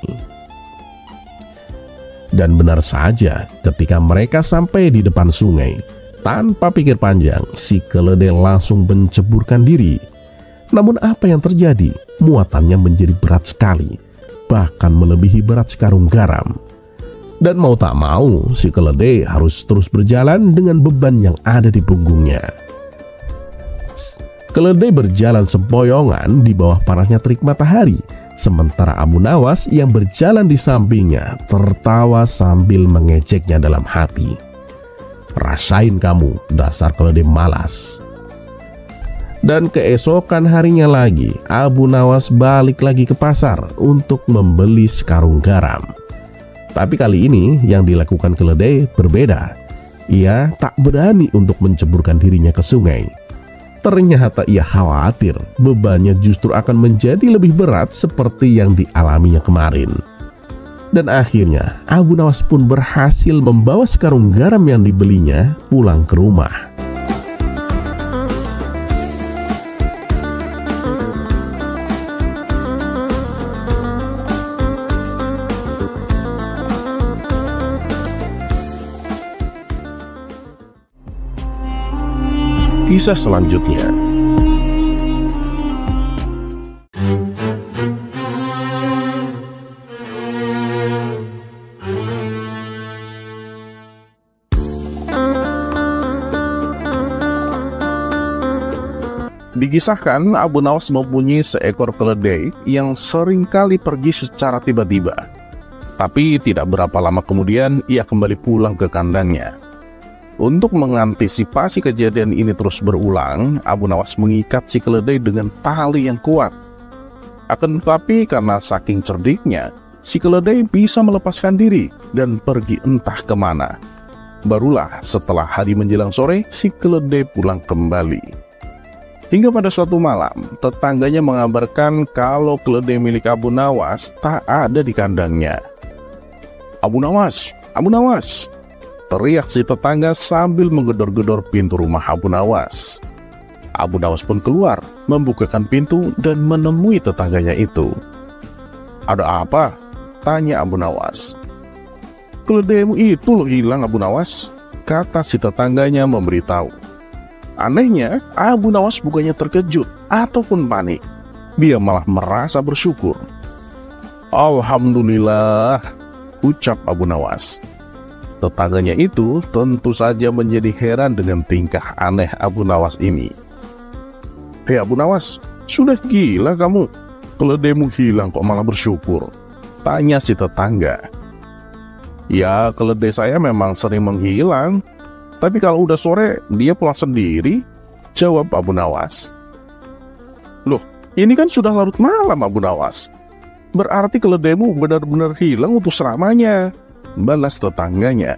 Dan benar saja, ketika mereka sampai di depan sungai, tanpa pikir panjang, si keledai langsung menceburkan diri. Namun apa yang terjadi? Muatannya menjadi berat sekali, bahkan melebihi berat sekarung garam. Dan mau tak mau, si keledai harus terus berjalan dengan beban yang ada di punggungnya. Keledai berjalan sempoyongan di bawah panasnya terik matahari, sementara Abu Nawas yang berjalan di sampingnya tertawa sambil mengejeknya dalam hati. "Rasain kamu, dasar keledai malas." Dan keesokan harinya lagi, Abu Nawas balik lagi ke pasar untuk membeli sekarung garam. Tapi kali ini yang dilakukan keledai berbeda. Ia tak berani untuk menceburkan dirinya ke sungai. Ternyata ia khawatir bebannya justru akan menjadi lebih berat seperti yang dialaminya kemarin. Dan akhirnya Abu Nawas pun berhasil membawa sekarung garam yang dibelinya pulang ke rumah. Kisah selanjutnya. Dikisahkan Abu Nawas mempunyai seekor keledai yang seringkali pergi secara tiba-tiba. Tapi tidak berapa lama kemudian ia kembali pulang ke kandangnya. Untuk mengantisipasi kejadian ini terus berulang, Abu Nawas mengikat si keledai dengan tali yang kuat. Akan tetapi karena saking cerdiknya, si keledai bisa melepaskan diri dan pergi entah kemana. Barulah setelah hari menjelang sore, si keledai pulang kembali. Hingga pada suatu malam, tetangganya mengabarkan kalau keledai milik Abu Nawas tak ada di kandangnya. "Abu Nawas, Abu Nawas!" teriak si tetangga sambil menggedor-gedor pintu rumah Abu Nawas. Abu Nawas pun keluar, membukakan pintu dan menemui tetangganya itu. "Ada apa?" tanya Abu Nawas. "Keledaimu itu loh hilang, Abu Nawas," kata si tetangganya memberitahu. Anehnya, Abu Nawas bukannya terkejut ataupun panik. Dia malah merasa bersyukur. "Alhamdulillah, ucap Abu Nawas. Tetangganya itu tentu saja menjadi heran dengan tingkah aneh Abu Nawas ini. "Hei Abu Nawas, sudah gila kamu? Keledaimu hilang kok malah bersyukur?" tanya si tetangga. "Ya, keledai saya memang sering menghilang, tapi kalau udah sore dia pulang sendiri," jawab Abu Nawas. "Loh, ini kan sudah larut malam Abu Nawas. Berarti keledaimu benar-benar hilang untuk selamanya," balas tetangganya.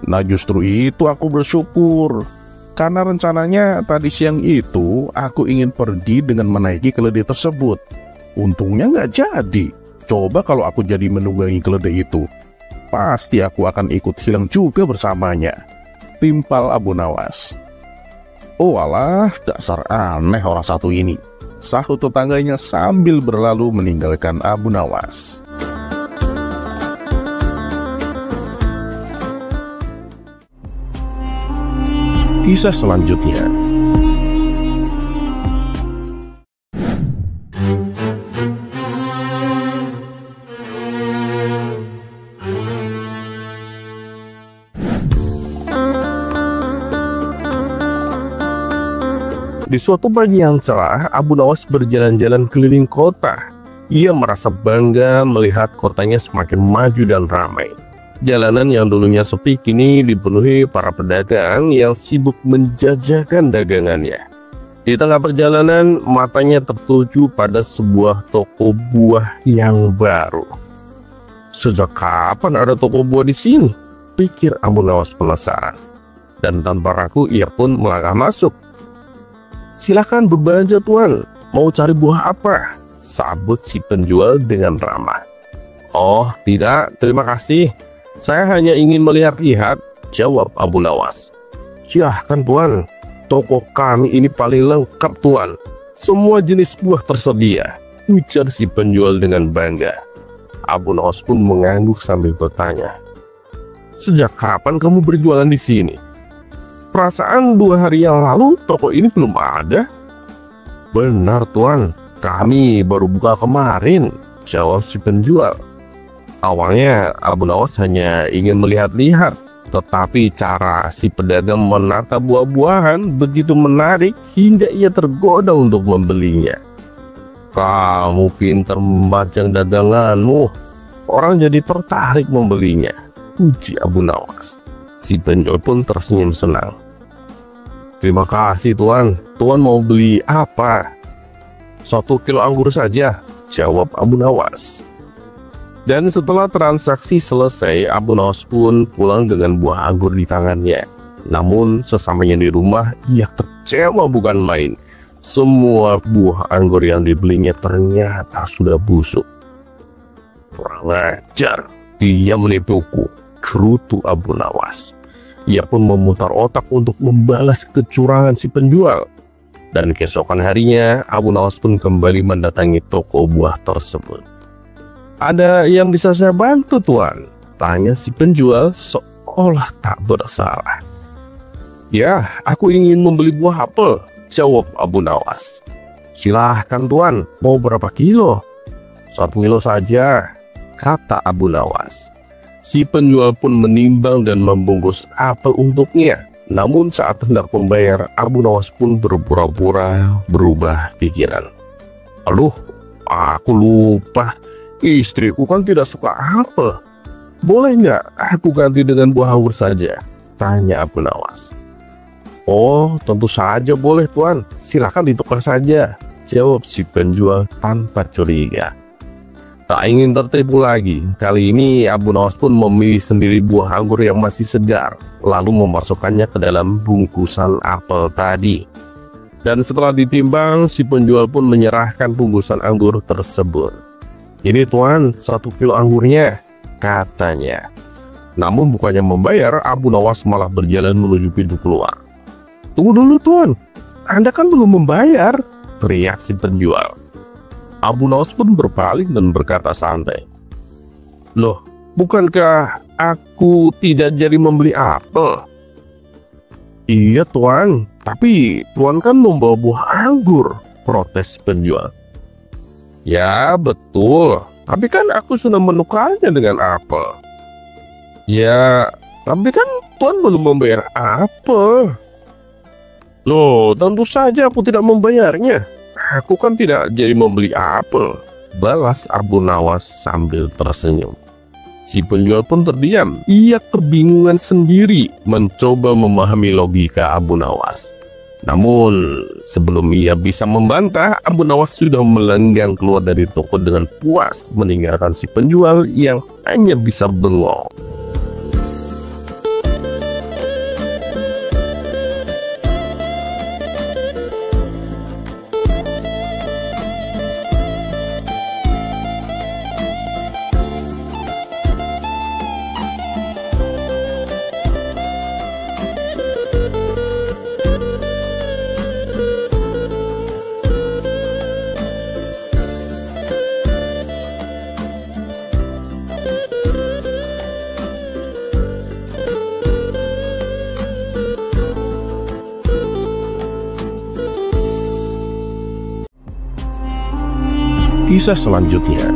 "Nah justru itu aku bersyukur. Karena rencananya tadi siang itu aku ingin pergi dengan menaiki keledai tersebut. Untungnya nggak jadi. Coba kalau aku jadi menunggangi keledai itu, pasti aku akan ikut hilang juga bersamanya," timpal Abu Nawas. "Oh alah, dasar aneh orang satu ini," sahut tetangganya sambil berlalu meninggalkan Abu Nawas. Kisah selanjutnya. Di suatu pagi yang cerah, Abu Nawas berjalan-jalan keliling kota. Ia merasa bangga melihat kotanya semakin maju dan ramai. Jalanan yang dulunya sepi kini dipenuhi para pedagang yang sibuk menjajakan dagangannya. Di tengah perjalanan, matanya tertuju pada sebuah toko buah yang baru. "Sejak kapan ada toko buah di sini?" pikir Abu Nawas penasaran. Dan tanpa ragu ia pun melangkah masuk. "Silakan berbelanja tuan, mau cari buah apa?" sambut si penjual dengan ramah. "Oh tidak, terima kasih. Saya hanya ingin melihat-lihat," jawab Abu Nawas. "Silahkan tuan, toko kami ini paling lengkap tuan. Semua jenis buah tersedia," ujar si penjual dengan bangga. Abu Nawas pun mengangguk sambil bertanya, "Sejak kapan kamu berjualan di sini? Perasaan 2 hari yang lalu toko ini belum ada." "Benar tuan, kami baru buka kemarin," jawab si penjual. Awalnya Abu Nawas hanya ingin melihat-lihat, tetapi cara si pedagang menata buah-buahan begitu menarik hingga ia tergoda untuk membelinya. "Kamu pintar membajang daganganmu, orang jadi tertarik membelinya," puji Abu Nawas. Si penjual pun tersenyum senang. "Terima kasih tuan, tuan mau beli apa?" "1 kilo anggur saja," jawab Abu Nawas. Dan setelah transaksi selesai, Abu Nawas pun pulang dengan buah anggur di tangannya. Namun sesampainya di rumah, ia kecewa bukan main. Semua buah anggur yang dibelinya ternyata sudah busuk. "Kurang ajar, dia menipuku," gerutu Abu Nawas. Ia pun memutar otak untuk membalas kecurangan si penjual. Dan keesokan harinya, Abu Nawas pun kembali mendatangi toko buah tersebut. "Ada yang bisa saya bantu tuan?" tanya si penjual seolah tak bersalah. "Ya, aku ingin membeli buah apel," jawab Abu Nawas. "Silahkan tuan, mau berapa kilo?" "1 kilo saja," kata Abu Nawas. Si penjual pun menimbang dan membungkus apel untuknya. Namun saat hendak membayar, Abu Nawas pun berpura-pura berubah pikiran. "Aduh, aku lupa. Istriku kan tidak suka apel. Boleh nggak aku ganti dengan buah anggur saja?" tanya Abu Nawas. "Oh, tentu saja boleh tuan. Silakan ditukar saja," jawab si penjual tanpa curiga. Tak ingin tertipu lagi, kali ini Abu Nawas pun memilih sendiri buah anggur yang masih segar, lalu memasukkannya ke dalam bungkusan apel tadi. Dan setelah ditimbang, si penjual pun menyerahkan bungkusan anggur tersebut. "Ini tuan, 1 kilo anggurnya," katanya. Namun bukannya membayar, Abu Nawas malah berjalan menuju pintu keluar. "Tunggu dulu tuan, Anda kan belum membayar," teriak si penjual. Abu Nawas pun berpaling dan berkata santai, "Loh, bukankah aku tidak jadi membeli apel?" "Iya tuan, tapi tuan kan membawa buah anggur," protes penjual. "Ya betul, Tapi kan aku sudah menukarnya dengan apel. Ya, tapi kan Tuan belum membayar apel. Loh, tentu saja aku tidak membayarnya. Aku kan tidak jadi membeli apel, balas Abu Nawas sambil tersenyum. Si penjual pun terdiam. Ia kebingungan sendiri mencoba memahami logika Abu Nawas. Namun, sebelum ia bisa membantah, Abu Nawas sudah melenggang keluar dari toko dengan puas, meninggalkan si penjual yang hanya bisa bengong. Kisah selanjutnya.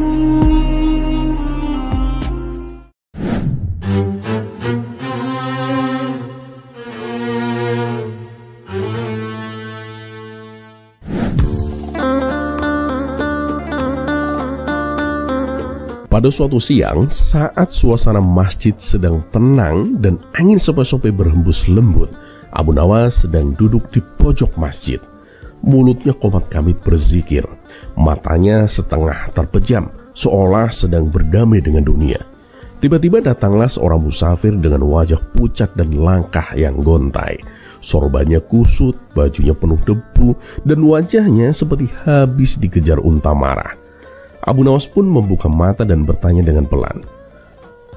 Pada suatu siang, saat suasana masjid sedang tenang dan angin sepoi-sepoi berhembus lembut, Abu Nawas sedang duduk di pojok masjid. Mulutnya komat kamit berzikir, matanya setengah terpejam, seolah sedang berdamai dengan dunia. Tiba-tiba datanglah seorang musafir dengan wajah pucat dan langkah yang gontai. Sorbannya kusut, bajunya penuh debu, dan wajahnya seperti habis dikejar unta marah. Abu Nawas pun membuka mata dan bertanya dengan pelan,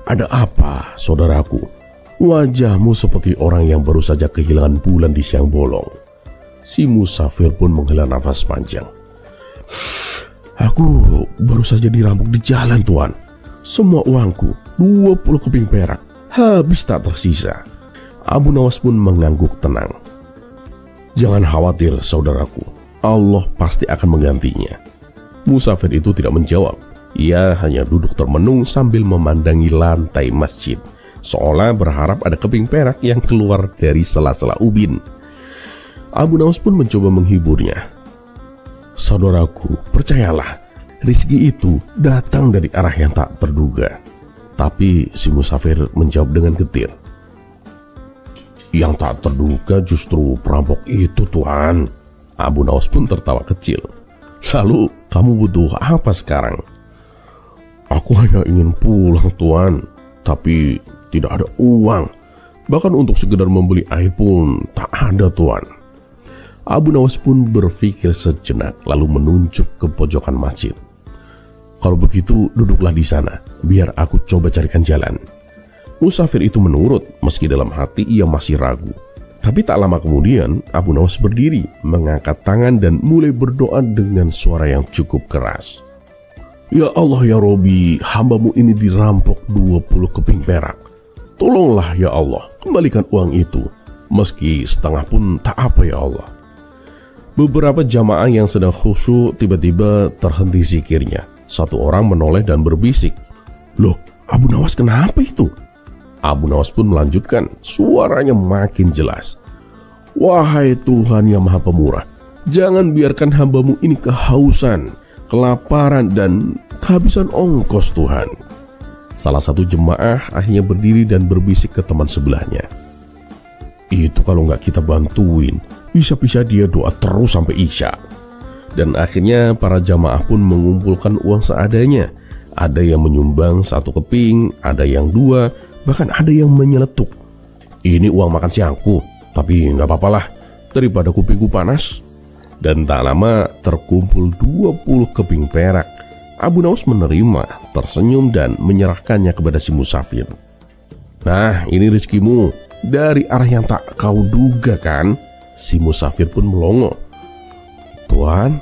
"Ada apa, saudaraku? Wajahmu seperti orang yang baru saja kehilangan bulan di siang bolong." Si musafir pun menghela nafas panjang. "Aku baru saja dirampok di jalan, Tuan. Semua uangku, 20 keping perak, habis tak tersisa." Abu Nawas pun mengangguk tenang. "Jangan khawatir, saudaraku. Allah pasti akan menggantinya." Musafir itu tidak menjawab. Ia hanya duduk termenung sambil memandangi lantai masjid, seolah berharap ada keping perak yang keluar dari sela-sela ubin. Abu Nawas pun mencoba menghiburnya. "Saudaraku, percayalah, rezeki itu datang dari arah yang tak terduga." Tapi si musafir menjawab dengan getir, "Yang tak terduga justru perampok itu, Tuan." Abu Nawas pun tertawa kecil. "Lalu kamu butuh apa sekarang?" "Aku hanya ingin pulang, Tuan, tapi tidak ada uang. Bahkan untuk sekedar membeli air pun tak ada, Tuan." Abu Nawas pun berpikir sejenak lalu menunjuk ke pojokan masjid. "Kalau begitu duduklah di sana, biar aku coba carikan jalan." Musafir itu menurut, meski dalam hati ia masih ragu. Tapi tak lama kemudian Abu Nawas berdiri, mengangkat tangan dan mulai berdoa dengan suara yang cukup keras. "Ya Allah ya Robi, hambamu ini dirampok 20 keping perak. Tolonglah ya Allah, kembalikan uang itu. Meski setengah pun tak apa ya Allah." Beberapa jamaah yang sedang khusyuk tiba-tiba terhenti zikirnya. Satu orang menoleh dan berbisik, "Loh, Abu Nawas kenapa itu?" Abu Nawas pun melanjutkan, suaranya makin jelas. "Wahai Tuhan yang Maha Pemurah, jangan biarkan hambamu ini kehausan, kelaparan, dan kehabisan ongkos, Tuhan." Salah satu jemaah akhirnya berdiri dan berbisik ke teman sebelahnya, "Itu kalau nggak kita bantuin, bisa-bisa dia doa terus sampai isya." Dan akhirnya para jamaah pun mengumpulkan uang seadanya. Ada yang menyumbang 1 keping, ada yang 2, bahkan ada yang menyeletuk. "Ini uang makan siangku, tapi nggak apa-apalah, daripada kupingku panas." Dan tak lama terkumpul 20 keping perak. Abu Nawas menerima, tersenyum dan menyerahkannya kepada si musafir. "Nah, ini rezekimu dari arah yang tak kau duga kan?" Si musafir pun melongo. "Tuan,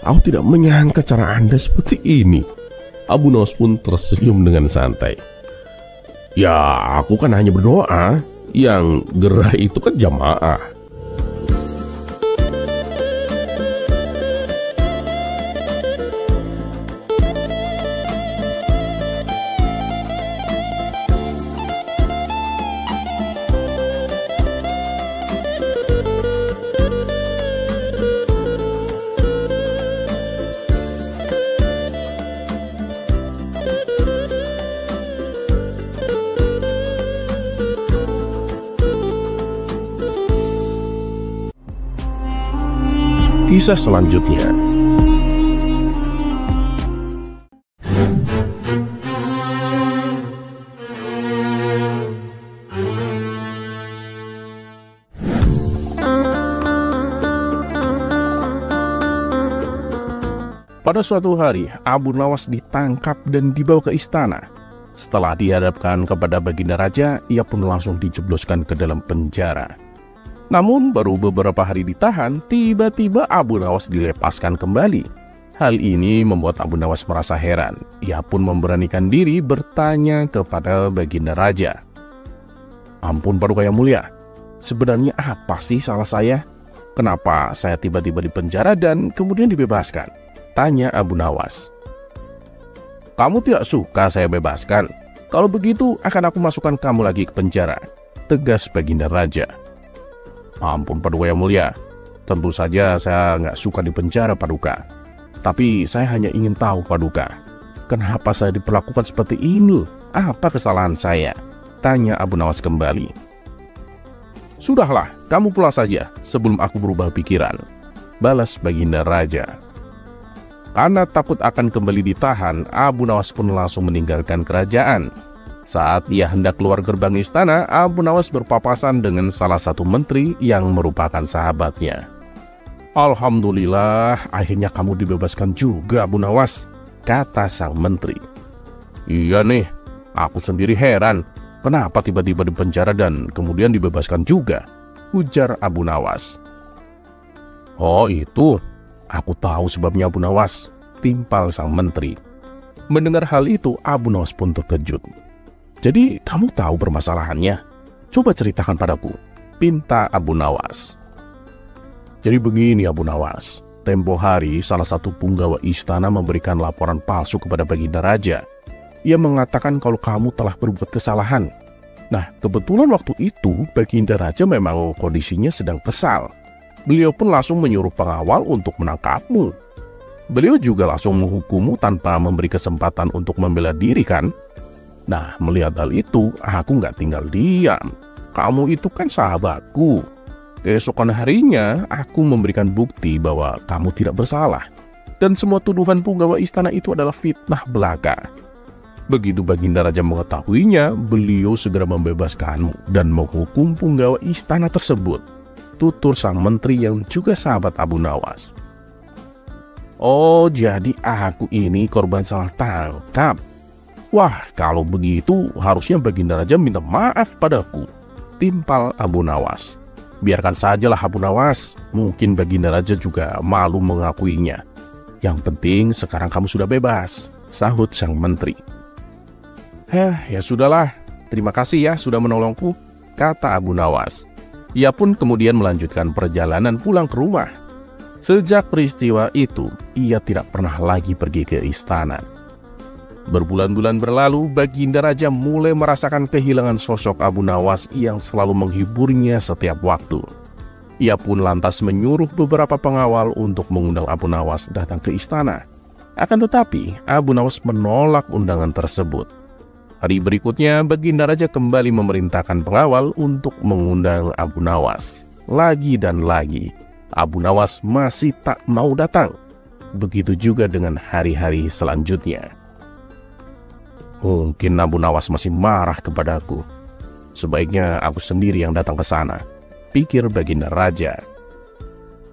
aku tidak menyangka cara Anda seperti ini." Abu Nawas pun tersenyum dengan santai. "Ya, aku kan hanya berdoa. Yang gerah itu kan jamaah." kisah selanjutnya. Pada suatu hari, Abu Nawas ditangkap dan dibawa ke istana. Setelah dihadapkan kepada Baginda Raja, ia pun langsung dijebloskan ke dalam penjara. Namun, baru beberapa hari ditahan, tiba-tiba Abu Nawas dilepaskan kembali. Hal ini membuat Abu Nawas merasa heran. Ia pun memberanikan diri bertanya kepada Baginda Raja. "Ampun Paduka yang mulia, sebenarnya apa sih salah saya? Kenapa saya tiba-tiba di penjara dan kemudian dibebaskan?" tanya Abu Nawas. "Kamu tidak suka saya bebaskan? Kalau begitu akan aku masukkan kamu lagi ke penjara," tegas Baginda Raja. "Ampun Paduka yang mulia, tentu saja saya nggak suka di penjara Paduka. Tapi saya hanya ingin tahu Paduka, kenapa saya diperlakukan seperti ini? Apa kesalahan saya?" tanya Abu Nawas kembali. "Sudahlah, kamu pulang saja sebelum aku berubah pikiran," balas Baginda Raja. Karena takut akan kembali ditahan, Abu Nawas pun langsung meninggalkan kerajaan. Saat ia hendak keluar gerbang istana, Abu Nawas berpapasan dengan salah satu menteri yang merupakan sahabatnya. "Alhamdulillah, akhirnya kamu dibebaskan juga Abu Nawas," kata sang menteri. "Iya nih, aku sendiri heran, kenapa tiba-tiba di penjara dan kemudian dibebaskan juga," ujar Abu Nawas. "Oh itu, aku tahu sebabnya Abu Nawas," timpal sang menteri. Mendengar hal itu, Abu Nawas pun terkejut. "Jadi kamu tahu permasalahannya? Coba ceritakan padaku," pinta Abu Nawas. "Jadi begini Abu Nawas, tempo hari salah satu punggawa istana memberikan laporan palsu kepada Baginda Raja. Ia mengatakan kalau kamu telah berbuat kesalahan. Nah, kebetulan waktu itu Baginda Raja memang kondisinya sedang kesal. Beliau pun langsung menyuruh pengawal untuk menangkapmu. Beliau juga langsung menghukummu tanpa memberi kesempatan untuk membela diri kan? Nah, melihat hal itu, aku nggak tinggal diam. Kamu itu kan sahabatku. Keesokan harinya, aku memberikan bukti bahwa kamu tidak bersalah. Dan semua tuduhan punggawa istana itu adalah fitnah belaka. Begitu Baginda Raja mengetahuinya, beliau segera membebaskanmu dan menghukum punggawa istana tersebut," tutur sang menteri yang juga sahabat Abu Nawas. "Oh, jadi aku ini korban salah tangkap. Wah, kalau begitu harusnya Baginda Raja minta maaf padaku," timpal Abu Nawas. "Biarkan sajalah Abu Nawas, mungkin Baginda Raja juga malu mengakuinya. Yang penting sekarang kamu sudah bebas," sahut sang menteri. Ya sudahlah, terima kasih ya sudah menolongku," kata Abu Nawas. Ia pun kemudian melanjutkan perjalanan pulang ke rumah. Sejak peristiwa itu, ia tidak pernah lagi pergi ke istana. Berbulan-bulan berlalu, Baginda Raja mulai merasakan kehilangan sosok Abu Nawas yang selalu menghiburnya setiap waktu. Ia pun lantas menyuruh beberapa pengawal untuk mengundang Abu Nawas datang ke istana. Akan tetapi, Abu Nawas menolak undangan tersebut. Hari berikutnya, Baginda Raja kembali memerintahkan pengawal untuk mengundang Abu Nawas. Lagi dan lagi, Abu Nawas masih tak mau datang. Begitu juga dengan hari-hari selanjutnya. Mungkin Abu Nawas masih marah kepadaku. Sebaiknya aku sendiri yang datang ke sana, pikir Baginda Raja.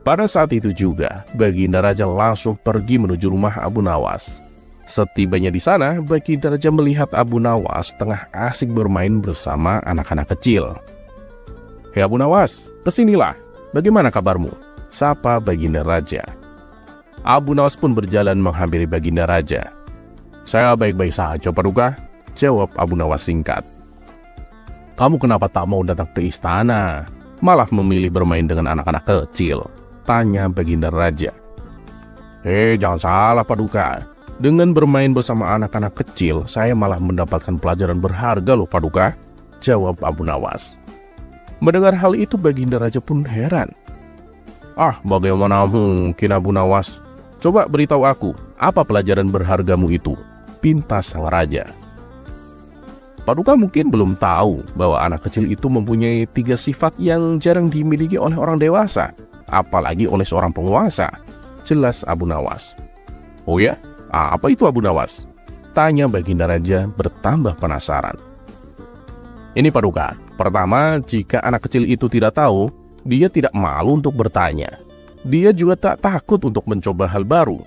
Pada saat itu juga, Baginda Raja langsung pergi menuju rumah Abu Nawas. Setibanya di sana, Baginda Raja melihat Abu Nawas tengah asik bermain bersama anak-anak kecil. "Hei Abu Nawas, kesinilah. Bagaimana kabarmu?" sapa Baginda Raja. Abu Nawas pun berjalan menghampiri Baginda Raja. "Saya baik-baik saja Paduka," jawab Abu Nawas singkat. "Kamu kenapa tak mau datang ke istana, malah memilih bermain dengan anak-anak kecil?" tanya Baginda Raja. Jangan salah Paduka. Dengan bermain bersama anak-anak kecil, saya malah mendapatkan pelajaran berharga loh Paduka," jawab Abu Nawas. Mendengar hal itu, Baginda Raja pun heran. Bagaimana mungkin Abu Nawas? Coba beritahu aku, apa pelajaran berhargamu itu?" pinta sang raja. Paduka mungkin belum tahu bahwa anak kecil itu mempunyai 3 sifat yang jarang dimiliki oleh orang dewasa. apalagi oleh seorang penguasa, jelas Abu Nawas. Oh ya, apa itu Abu Nawas? Tanya Baginda Raja bertambah penasaran. Ini Paduka, pertama, jika anak kecil itu tidak tahu, dia tidak malu untuk bertanya. Dia juga tak takut untuk mencoba hal baru.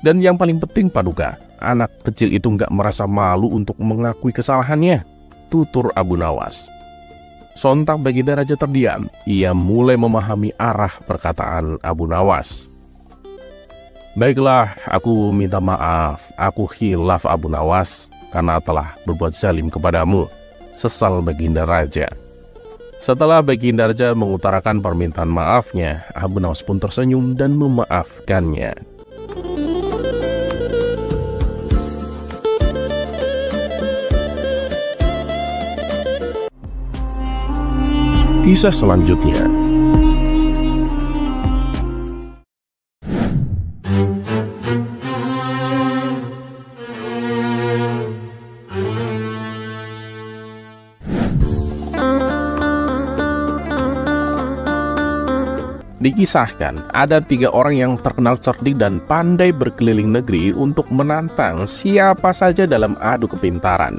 Dan yang paling penting Paduka, anak kecil itu nggak merasa malu untuk mengakui kesalahannya, tutur Abu Nawas. Sontak Baginda Raja terdiam, ia mulai memahami arah perkataan Abu Nawas. Baiklah, aku minta maaf, aku khilaf Abu Nawas karena telah berbuat zalim kepadamu, sesal Baginda Raja. Setelah Baginda Raja mengutarakan permintaan maafnya, Abu Nawas pun tersenyum dan memaafkannya. Kisah selanjutnya. Dikisahkan, ada 3 orang yang terkenal cerdik dan pandai berkeliling negeri untuk menantang siapa saja dalam adu kepintaran.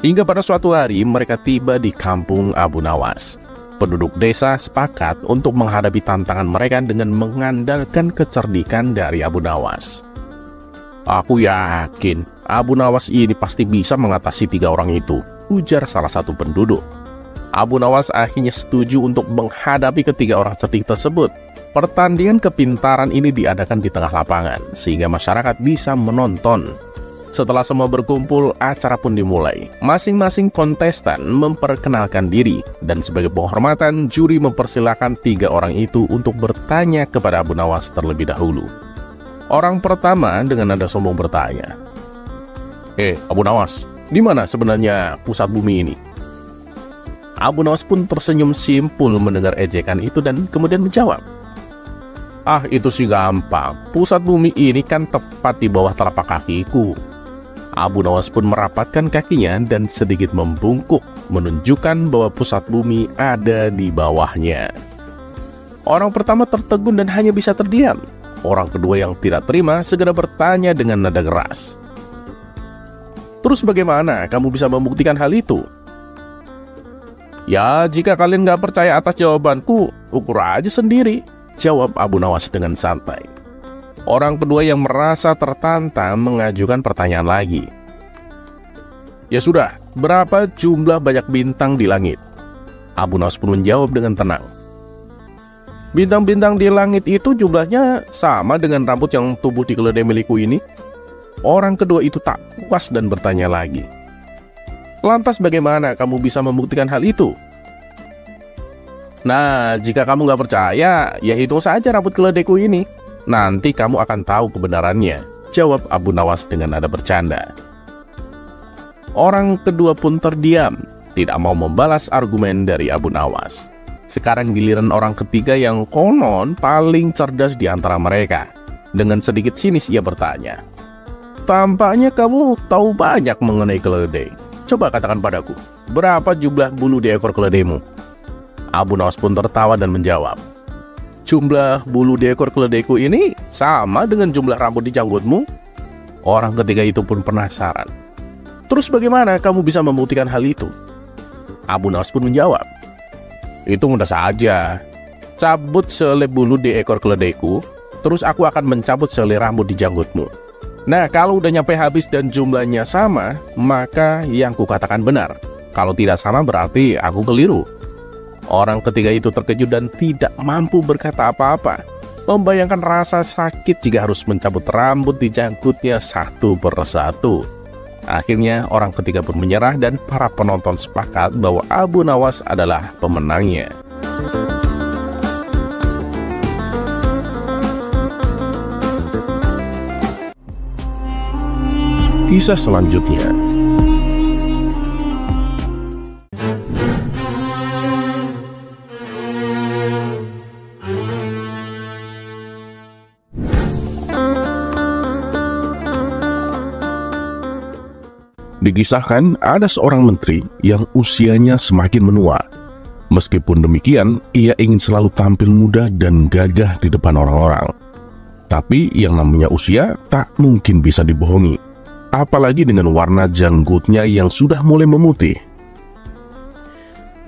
Hingga pada suatu hari mereka tiba di kampung Abu Nawas. Penduduk desa sepakat untuk menghadapi tantangan mereka dengan mengandalkan kecerdikan dari Abu Nawas. Aku yakin Abu Nawas ini pasti bisa mengatasi 3 orang itu, ujar salah satu penduduk. Abu Nawas akhirnya setuju untuk menghadapi ketiga orang cerdik tersebut. Pertandingan kepintaran ini diadakan di tengah lapangan, sehingga masyarakat bisa menonton. Setelah semua berkumpul, acara pun dimulai. Masing-masing kontestan memperkenalkan diri, dan sebagai penghormatan, juri mempersilahkan 3 orang itu untuk bertanya kepada Abu Nawas terlebih dahulu. Orang pertama dengan nada sombong bertanya, Abu Nawas, di mana sebenarnya pusat bumi ini? Abu Nawas pun tersenyum simpul mendengar ejekan itu dan kemudian menjawab, itu sih gampang, pusat bumi ini kan tepat di bawah telapak kakiku. Abu Nawas pun merapatkan kakinya dan sedikit membungkuk, menunjukkan bahwa pusat bumi ada di bawahnya. Orang pertama tertegun dan hanya bisa terdiam. Orang kedua yang tidak terima segera bertanya dengan nada keras, terus bagaimana kamu bisa membuktikan hal itu? Ya, jika kalian nggak percaya atas jawabanku, ukur aja sendiri, jawab Abu Nawas dengan santai. Orang kedua yang merasa tertantang mengajukan pertanyaan lagi. Ya sudah, berapa jumlah banyak bintang di langit? Abu Nawas pun menjawab dengan tenang. Bintang-bintang di langit itu jumlahnya sama dengan rambut yang tumbuh di keledai milikku ini. Orang kedua itu tak puas dan bertanya lagi. Lantas bagaimana kamu bisa membuktikan hal itu? Nah, jika kamu nggak percaya, ya hitung saja rambut keledaiku ini. Nanti kamu akan tahu kebenarannya, jawab Abu Nawas dengan nada bercanda. Orang kedua pun terdiam, tidak mau membalas argumen dari Abu Nawas. Sekarang giliran orang ketiga yang konon paling cerdas di antara mereka. Dengan sedikit sinis ia bertanya, tampaknya kamu tahu banyak mengenai keledai. Coba katakan padaku, berapa jumlah bulu di ekor keledaimu? Abu Nawas pun tertawa dan menjawab, jumlah bulu di ekor keledaiku ini sama dengan jumlah rambut di janggutmu. Orang ketiga itu pun penasaran. Terus bagaimana kamu bisa membuktikan hal itu? Abu Nawas pun menjawab, itu mudah saja. Cabut sehelai bulu di ekor keledaiku, terus aku akan mencabut sehelai rambut di janggutmu. Nah, kalau udah nyampe habis dan jumlahnya sama, maka yang kukatakan benar. Kalau tidak sama berarti aku keliru. Orang ketiga itu terkejut dan tidak mampu berkata apa-apa. Membayangkan rasa sakit jika harus mencabut rambut di janggutnya satu persatu. Akhirnya orang ketiga pun menyerah dan para penonton sepakat bahwa Abu Nawas adalah pemenangnya. Kisah selanjutnya. Dikisahkan ada seorang menteri yang usianya semakin menua. Meskipun demikian, ia ingin selalu tampil muda dan gagah di depan orang-orang. Tapi yang namanya usia tak mungkin bisa dibohongi, apalagi dengan warna janggutnya yang sudah mulai memutih.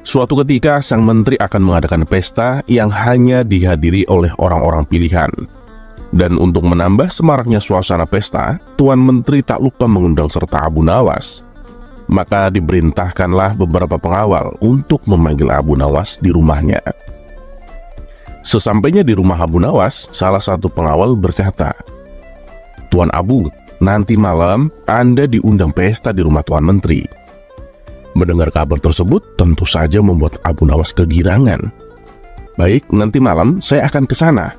Suatu ketika, sang menteri akan mengadakan pesta yang hanya dihadiri oleh orang-orang pilihan. Dan untuk menambah semaraknya suasana pesta, Tuan Menteri tak lupa mengundang serta Abu Nawas. Maka diperintahkanlah beberapa pengawal untuk memanggil Abu Nawas di rumahnya. Sesampainya di rumah Abu Nawas, salah satu pengawal berkata, "Tuan Abu, nanti malam Anda diundang pesta di rumah Tuan Menteri." Mendengar kabar tersebut tentu saja membuat Abu Nawas kegirangan. "Baik, nanti malam saya akan ke sana."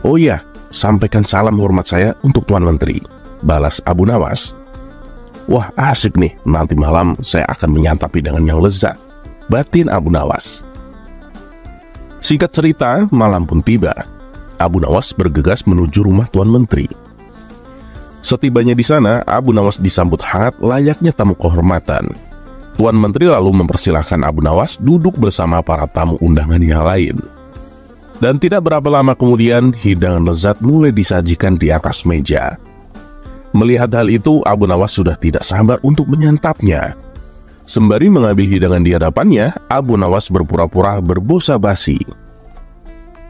"Oh iya, sampaikan salam hormat saya untuk Tuan Menteri," balas Abu Nawas. "Wah, asik nih, nanti malam saya akan menyantap hidangan yang lezat," batin Abu Nawas. Singkat cerita, malam pun tiba. Abu Nawas bergegas menuju rumah Tuan Menteri. Setibanya di sana, Abu Nawas disambut hangat layaknya tamu kehormatan. Tuan Menteri lalu mempersilahkan Abu Nawas duduk bersama para tamu undangan yang lain. Dan tidak berapa lama kemudian, hidangan lezat mulai disajikan di atas meja. Melihat hal itu, Abu Nawas sudah tidak sabar untuk menyantapnya. Sembari mengambil hidangan di hadapannya, Abu Nawas berpura-pura berbosa basi.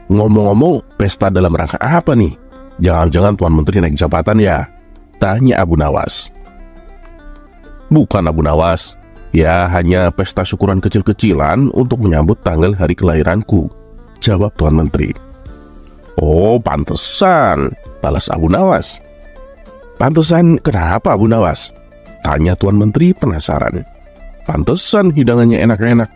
"Ngomong-ngomong, pesta dalam rangka apa nih? Jangan-jangan Tuan Menteri naik jabatan ya?" tanya Abu Nawas. "Bukan Abu Nawas, ya hanya pesta syukuran kecil-kecilan untuk menyambut tanggal hari kelahiranku," jawab Tuan Menteri. "Oh, pantesan," balas Abu Nawas. "Pantesan kenapa Abu Nawas?" tanya Tuan Menteri penasaran. "Pantesan hidangannya enak-enak,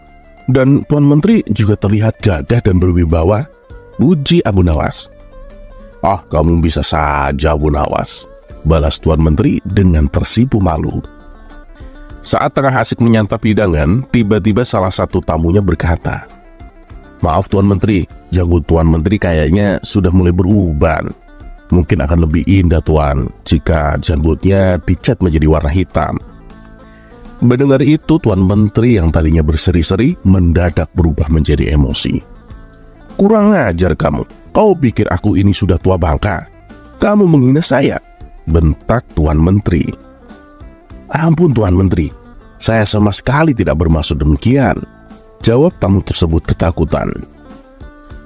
dan Tuan Menteri juga terlihat gagah dan berwibawa," puji Abu Nawas. "Ah, kamu bisa saja Abu Nawas," balas Tuan Menteri dengan tersipu malu. Saat tengah asik menyantap hidangan, tiba-tiba salah satu tamunya berkata, "Maaf Tuan Menteri, janggut Tuan Menteri kayaknya sudah mulai beruban. Mungkin akan lebih indah Tuan jika janggutnya dicat menjadi warna hitam." Mendengar itu, Tuan Menteri yang tadinya berseri-seri mendadak berubah menjadi emosi. "Kurang ajar kamu, kau pikir aku ini sudah tua bangka? Kamu menghina saya," bentak Tuan Menteri. "Ampun Tuan Menteri, saya sama sekali tidak bermaksud demikian," jawab tamu tersebut ketakutan.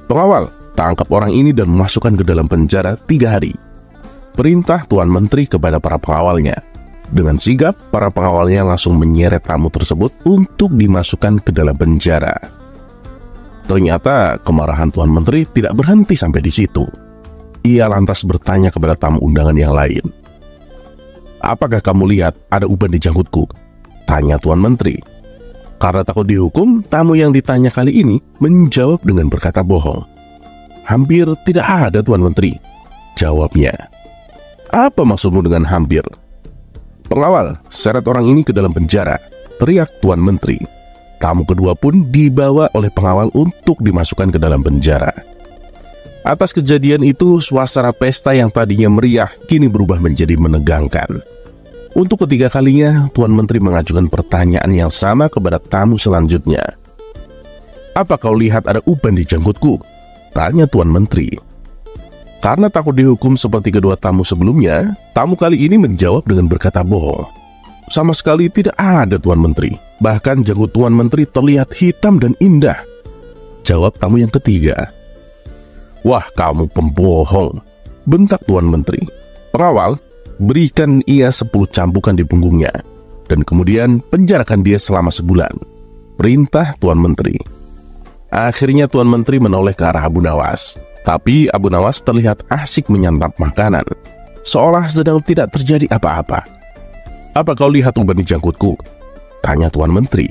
"Pengawal, tangkap orang ini dan masukkan ke dalam penjara 3 hari. Perintah Tuan Menteri kepada para pengawalnya. Dengan sigap, para pengawalnya langsung menyeret tamu tersebut untuk dimasukkan ke dalam penjara. Ternyata kemarahan Tuan Menteri tidak berhenti sampai di situ. Ia lantas bertanya kepada tamu undangan yang lain. "Apakah kamu lihat ada uban di janggutku?" tanya Tuan Menteri. Karena takut dihukum, tamu yang ditanya kali ini menjawab dengan berkata bohong. "Hampir tidak ada Tuan Menteri," jawabnya. "Apa maksudmu dengan hampir?" "Pengawal, seret orang ini ke dalam penjara," teriak Tuan Menteri. Tamu kedua pun dibawa oleh pengawal untuk dimasukkan ke dalam penjara. Atas kejadian itu, suasana pesta yang tadinya meriah kini berubah menjadi menegangkan. Untuk ketiga kalinya, Tuan Menteri mengajukan pertanyaan yang sama kepada tamu selanjutnya. "Apa kau lihat ada uban di janggutku?" tanya Tuan Menteri. Karena takut dihukum seperti kedua tamu sebelumnya, tamu kali ini menjawab dengan berkata bohong. "Sama sekali tidak ada Tuan Menteri. Bahkan janggut Tuan Menteri terlihat hitam dan indah," jawab tamu yang ketiga. "Wah, kamu pembohong," bentak Tuan Menteri. "Pengawal, berikan ia 10 cambukan di punggungnya, dan kemudian penjarakan dia selama sebulan," perintah Tuan Menteri. Akhirnya Tuan Menteri menoleh ke arah Abu Nawas. Tapi Abu Nawas terlihat asik menyantap makanan, seolah sedang tidak terjadi apa-apa. "Apa kau lihat uban di janggutku?" tanya Tuan Menteri.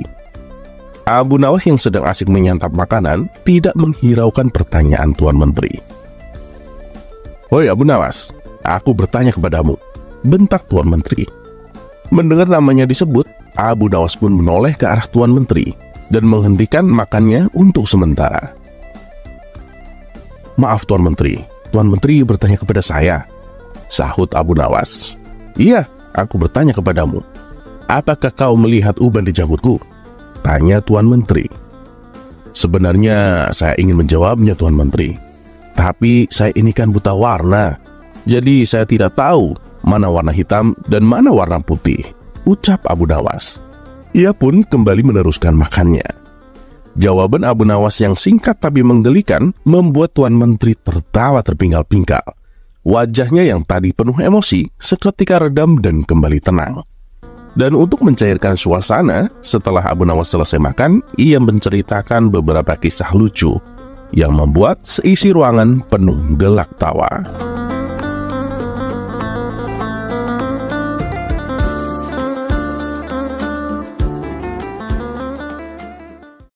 Abu Nawas yang sedang asik menyantap makanan tidak menghiraukan pertanyaan Tuan Menteri. "Hoi Abu Nawas, aku bertanya kepadamu," bentak Tuan Menteri. Mendengar namanya disebut, Abu Nawas pun menoleh ke arah Tuan Menteri dan menghentikan makannya untuk sementara. "Maaf Tuan Menteri bertanya kepada saya," sahut Abu Nawas. "Iya, aku bertanya kepadamu. Apakah kau melihat uban di janggutku?" tanya Tuan Menteri. Sebenarnya saya ingin menjawabnya, Tuan Menteri. Tapi saya ini kan buta warna. Jadi saya tidak tahu mana warna hitam dan mana warna putih, ucap Abu Nawas. Ia pun kembali meneruskan makannya. Jawaban Abu Nawas yang singkat tapi menggelikan membuat Tuan Menteri tertawa terpinggal-pinggal. Wajahnya yang tadi penuh emosi seketika redam dan kembali tenang. Dan untuk mencairkan suasana, setelah Abu Nawas selesai makan, ia menceritakan beberapa kisah lucu yang membuat seisi ruangan penuh gelak tawa.